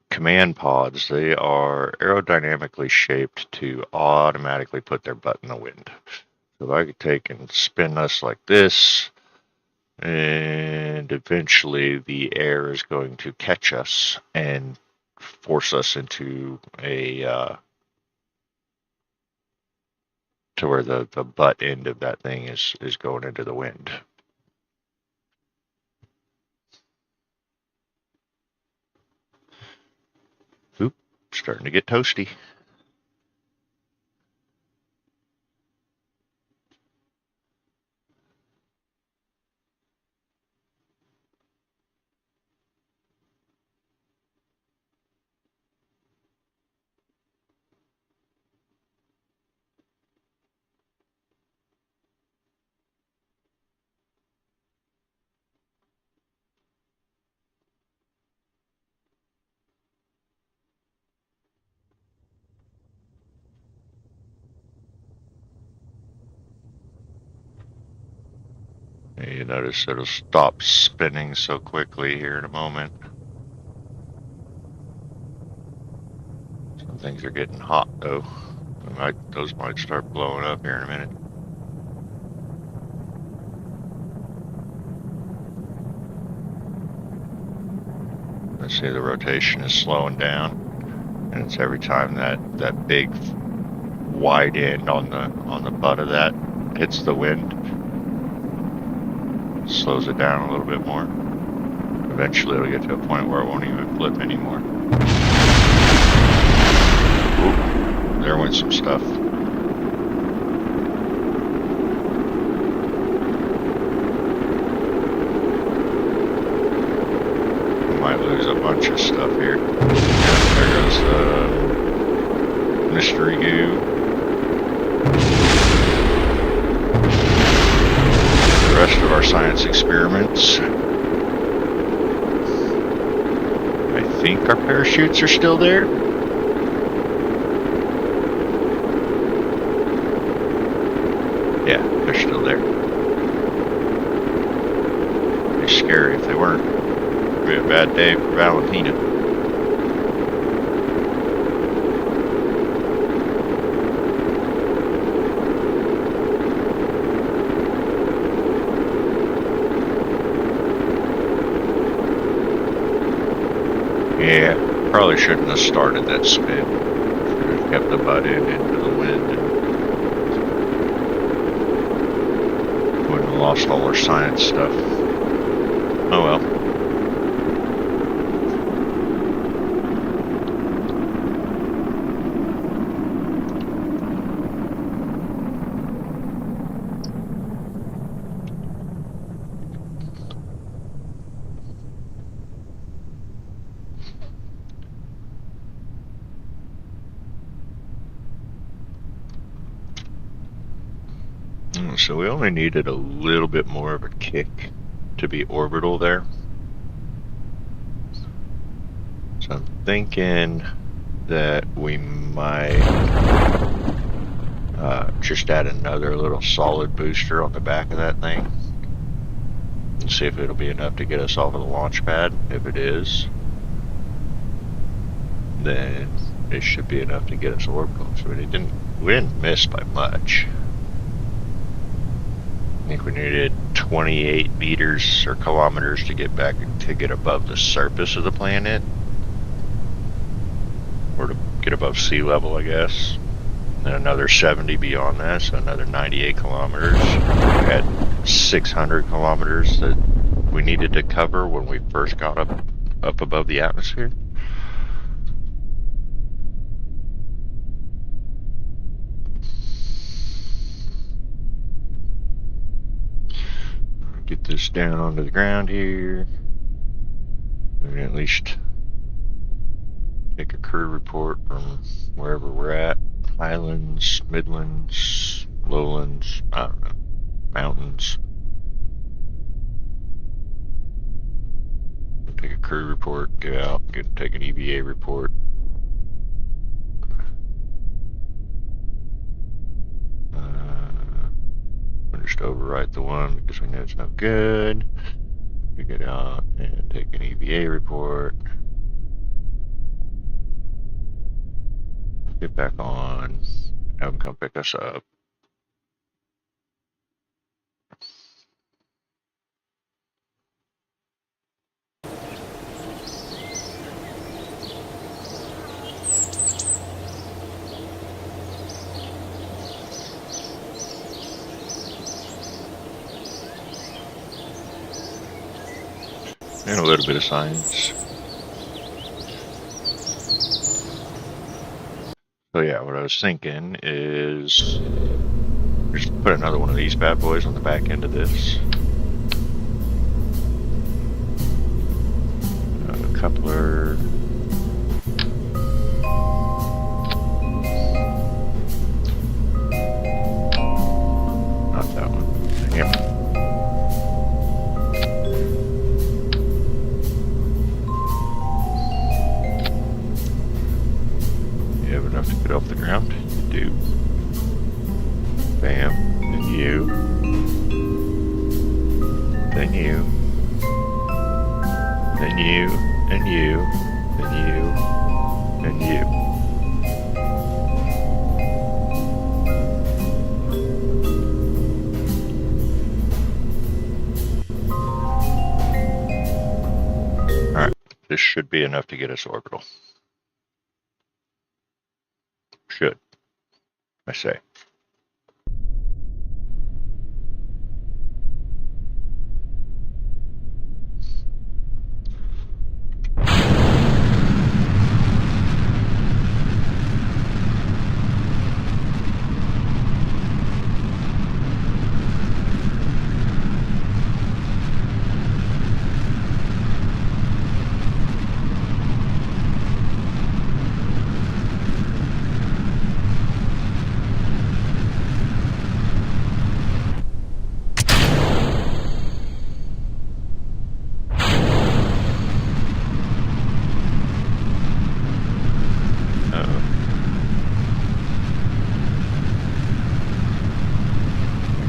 [SPEAKER 1] command pods, they are aerodynamically shaped to automatically put their butt in the wind. So if I could take and spin us like this, and eventually the air is going to catch us and force us into a to where the butt end of that thing is going into the wind. Oop, starting to get toasty. You notice it'll stop spinning so quickly here in a moment. Some things are getting hot though. Those might start blowing up here in a minute. Let's see, the rotation is slowing down, and it's every time that big wide end on the butt of that hits the wind, slows it down a little bit more. Eventually it'll get to a point where it won't even flip anymore. Ooh, there went some stuff. We might lose a bunch of stuff here. Yeah, there goes the mystery goo. The rest of our science experiments. I think our parachutes are still there. Yeah, they're still there. It'd be scary if they weren't. It'd be a bad day for Valentina. Yeah, probably shouldn't have started that spin. Should have kept the butt end into the wind and wouldn't have lost all our science stuff. Oh well. So we only needed a little bit more of a kick to be orbital there. So I'm thinking that we might just add another little solid booster on the back of that thing and see if it'll be enough to get us off of the launch pad. If it is, then it should be enough to get us orbital. So we didn't miss by much. I think we needed 28 meters or kilometers to get above the surface of the planet, or to get above sea level, I guess. And another 70 beyond that, so another 98 kilometers. We had 600 kilometers that we needed to cover when we first got up above the atmosphere. Get this down onto the ground here. We can at least take a crew report from wherever we're at. Highlands, Midlands, Lowlands, I don't know, mountains. Take a crew report, get out, take an EVA report. We'll just overwrite the one because we know it's no good. We get out and take an EVA report. Get back on, have them come pick us up. And a little bit of science. So yeah, what I was thinking is just put another one of these bad boys on the back end of this. A coupler. Not that one. Yep. Enough to get off the ground? You do. Bam. Then you. Then you. Then you. And you. Then you. And you. Alright. This should be enough to get us orbital. Should, I say.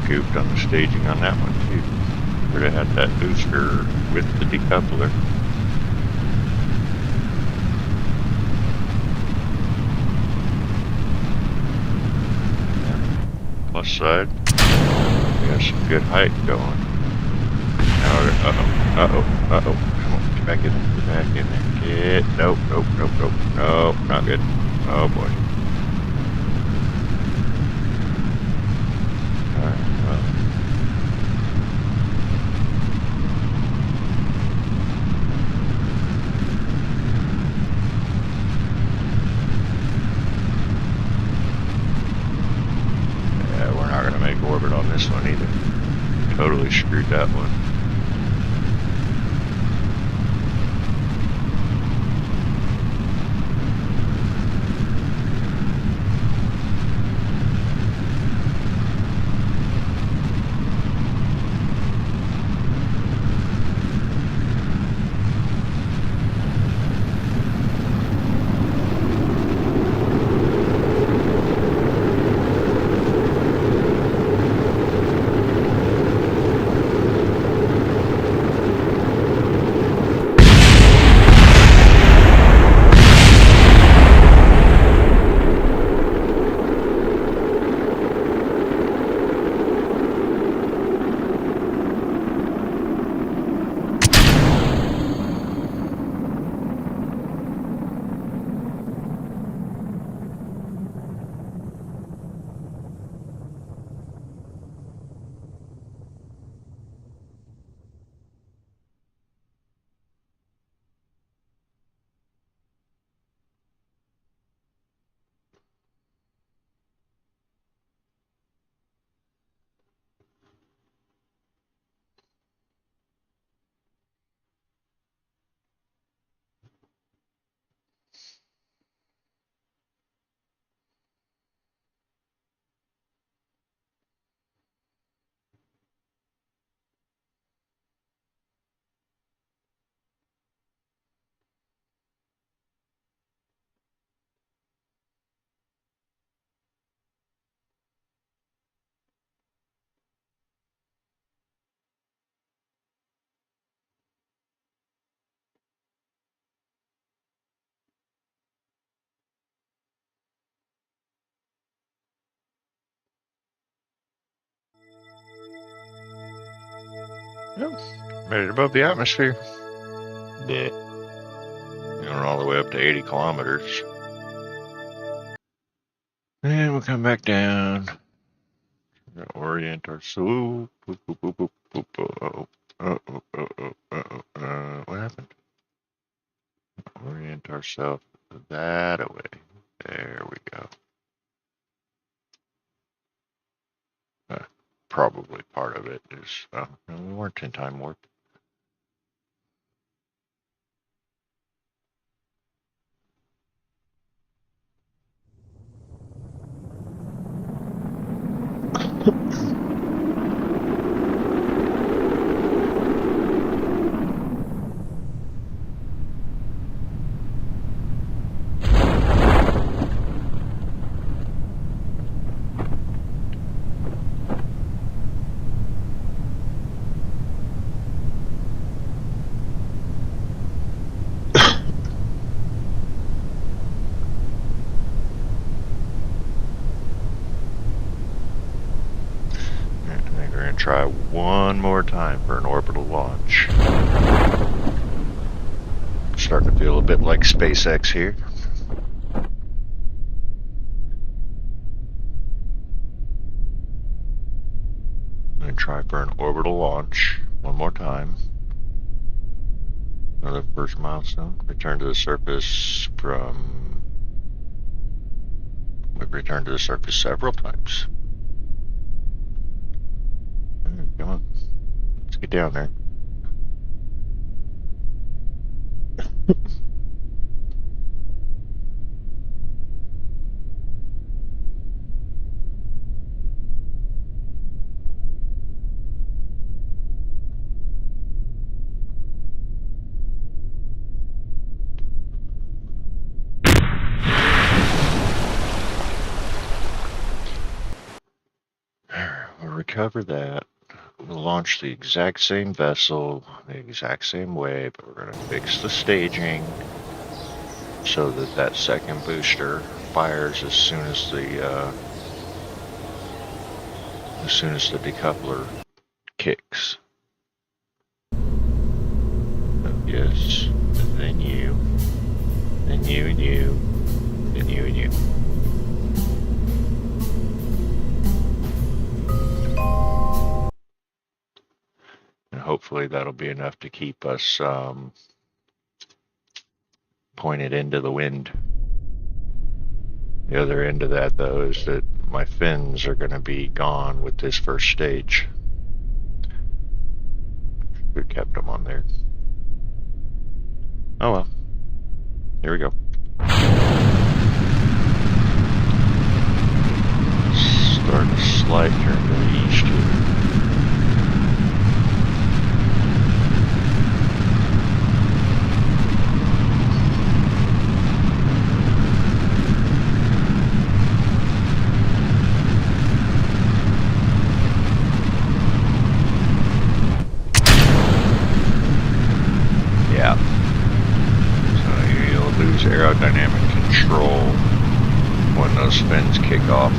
[SPEAKER 1] Goofed on the staging on that one too. Would have had that booster with the decoupler. Yeah. Plus side, we got some good height going. Now, come on, get back in there, get back in there, nope, not good. Oh boy. Orbit on this one either. Totally screwed that one. Yep. Right above the atmosphere. Yeah. Going all the way up to 80 kilometers. And we'll come back down. Orient ourselves. What happened? Orient ourselves that way. There we go. Probably part of it is, no, we weren't in time warp. I think we're going to try one more time for an orbital launch. Starting to feel a bit like SpaceX here. I'm going to try for an orbital launch one more time. Another first milestone. Return to the surface from... We've returned to the surface several times. Come on. Let's get down there. We'll recover that. We'll launch the exact same vessel, the exact same way, but we're going to fix the staging so that that second booster fires as soon as the decoupler kicks. So yes, then you, then you and you, then you and you. And hopefully that'll be enough to keep us pointed into the wind. The other end of that, though, is that my fins are going to be gone with this first stage. Should have kept them on there. Oh well. Here we go. Starting a slight turn to the east here. Aerodynamic control when those fins kick off.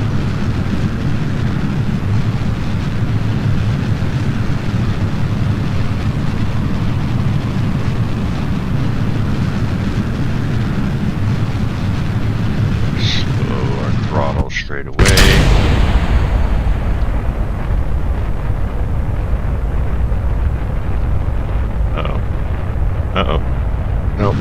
[SPEAKER 1] Slow our throttle straight away. Uh-oh. Uh-oh. Nope.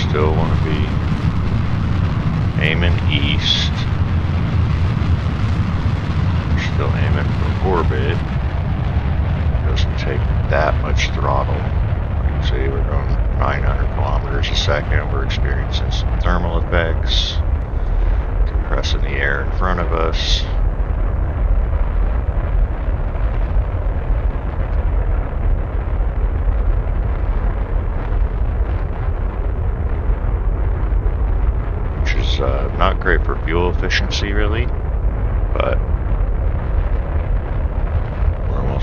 [SPEAKER 1] Still want to be aiming east. We're still aiming for orbit. It doesn't take that much throttle. Like you see, we're going 900 kilometers a second. We're experiencing some thermal effects, compressing the air in front of us. Not great for fuel efficiency, really, but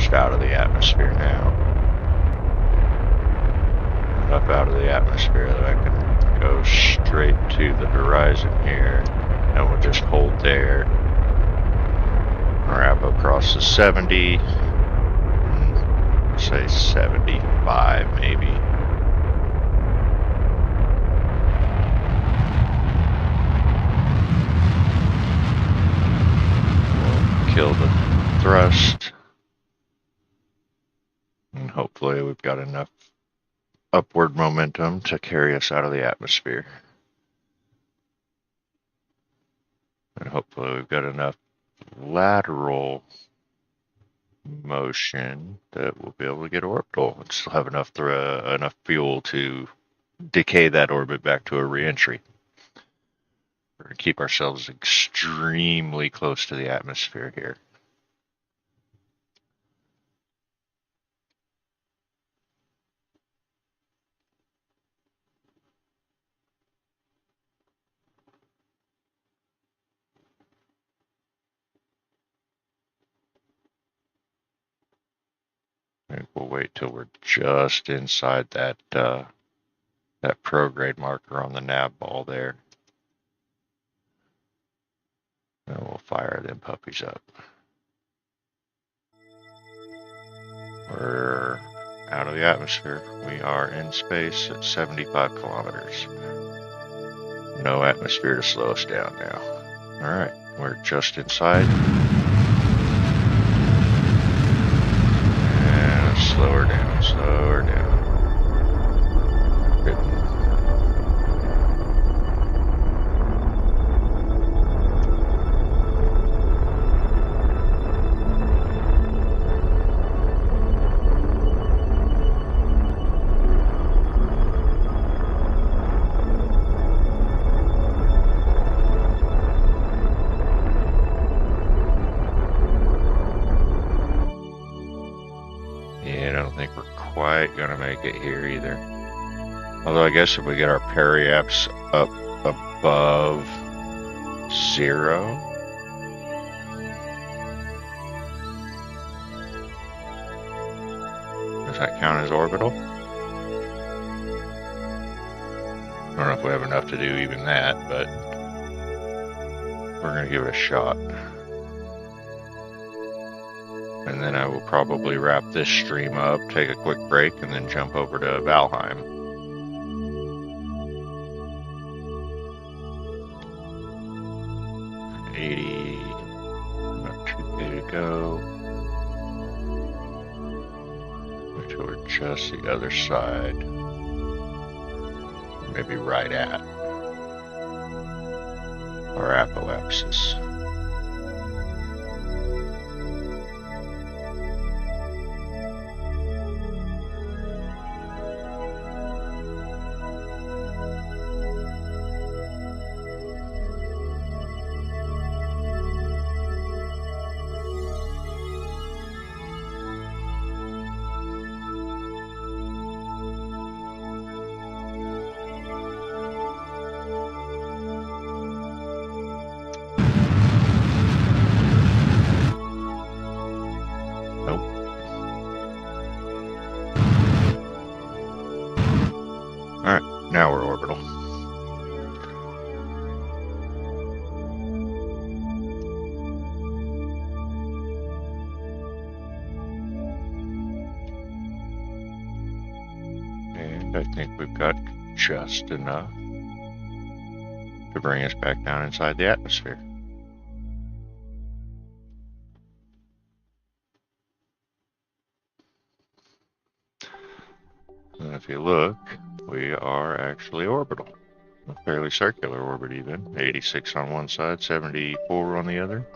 [SPEAKER 1] almost out of the atmosphere now. Enough out of the atmosphere that I can go straight to the horizon here, and we'll just hold there. Wrap across the 70, say 75 maybe. We'll kill the thrust, and hopefully we've got enough upward momentum to carry us out of the atmosphere. And hopefully we've got enough lateral motion that we'll be able to get orbital and still have enough fuel to decay that orbit back to a re-entry. We're going to keep ourselves extremely close to the atmosphere here. I think we'll wait till we're just inside that prograde marker on the nav ball there. And we'll fire them puppies up. We're out of the atmosphere. We are in space at 75 kilometers. No atmosphere to slow us down now. Alright, we're just inside. And slow her down, slow her down. Gonna make it here either. Although I guess if we get our periaps up above 0, does that count as orbital? I don't know if we have enough to do even that, but we're gonna give it a shot. And then I will probably wrap this stream up, take a quick break, and then jump over to Valheim. 80, about 2K to go. Until we're just the other side. Maybe right at our apoapsis. Now we're orbital. And I think we've got just enough to bring us back down inside the atmosphere. And if you look, we are actually orbital. A fairly circular orbit even. 86 on one side, 74 on the other.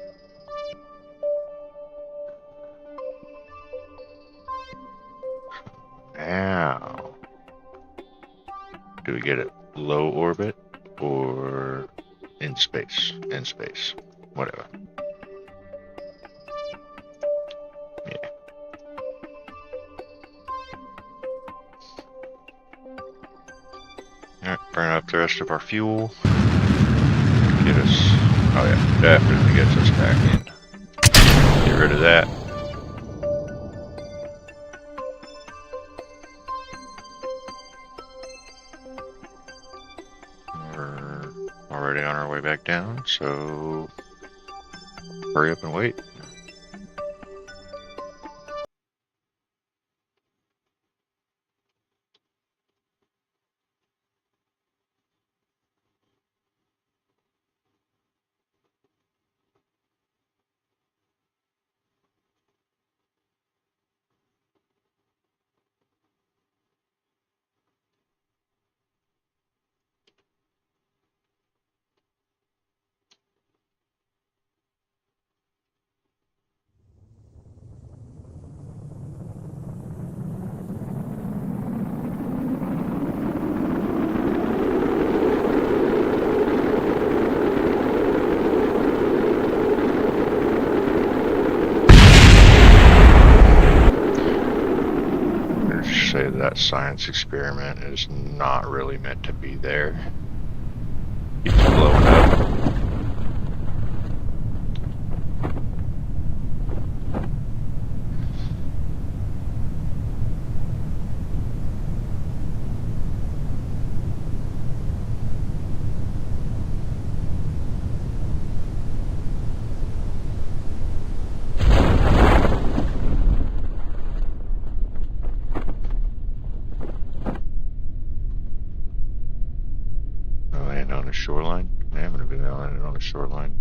[SPEAKER 1] Now, do we get it low orbit or in space? In space. Whatever. Yeah. Alright, burn up the rest of our fuel. Get us, oh yeah, definitely gets us back in. Get rid of that. already on our way back down, so hurry up and wait. Say that science experiment is not really meant to be there. Keeps blowing up. Land on a shoreline. I'm gonna be landing on a shoreline.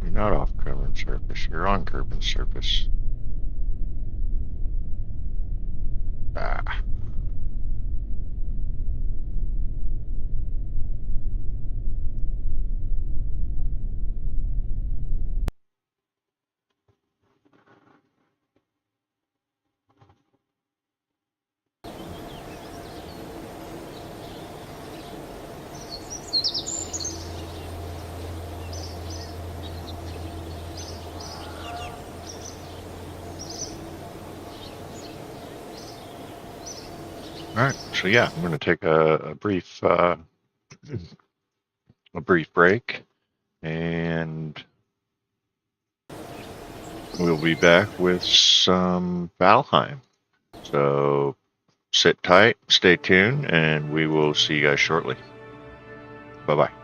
[SPEAKER 1] You're not off Kerbal surface. You're on Kerbal surface. Ah. All right. So yeah, I'm gonna take a brief break, and we'll be back with some Valheim. So sit tight, stay tuned, and we will see you guys shortly. Bye bye.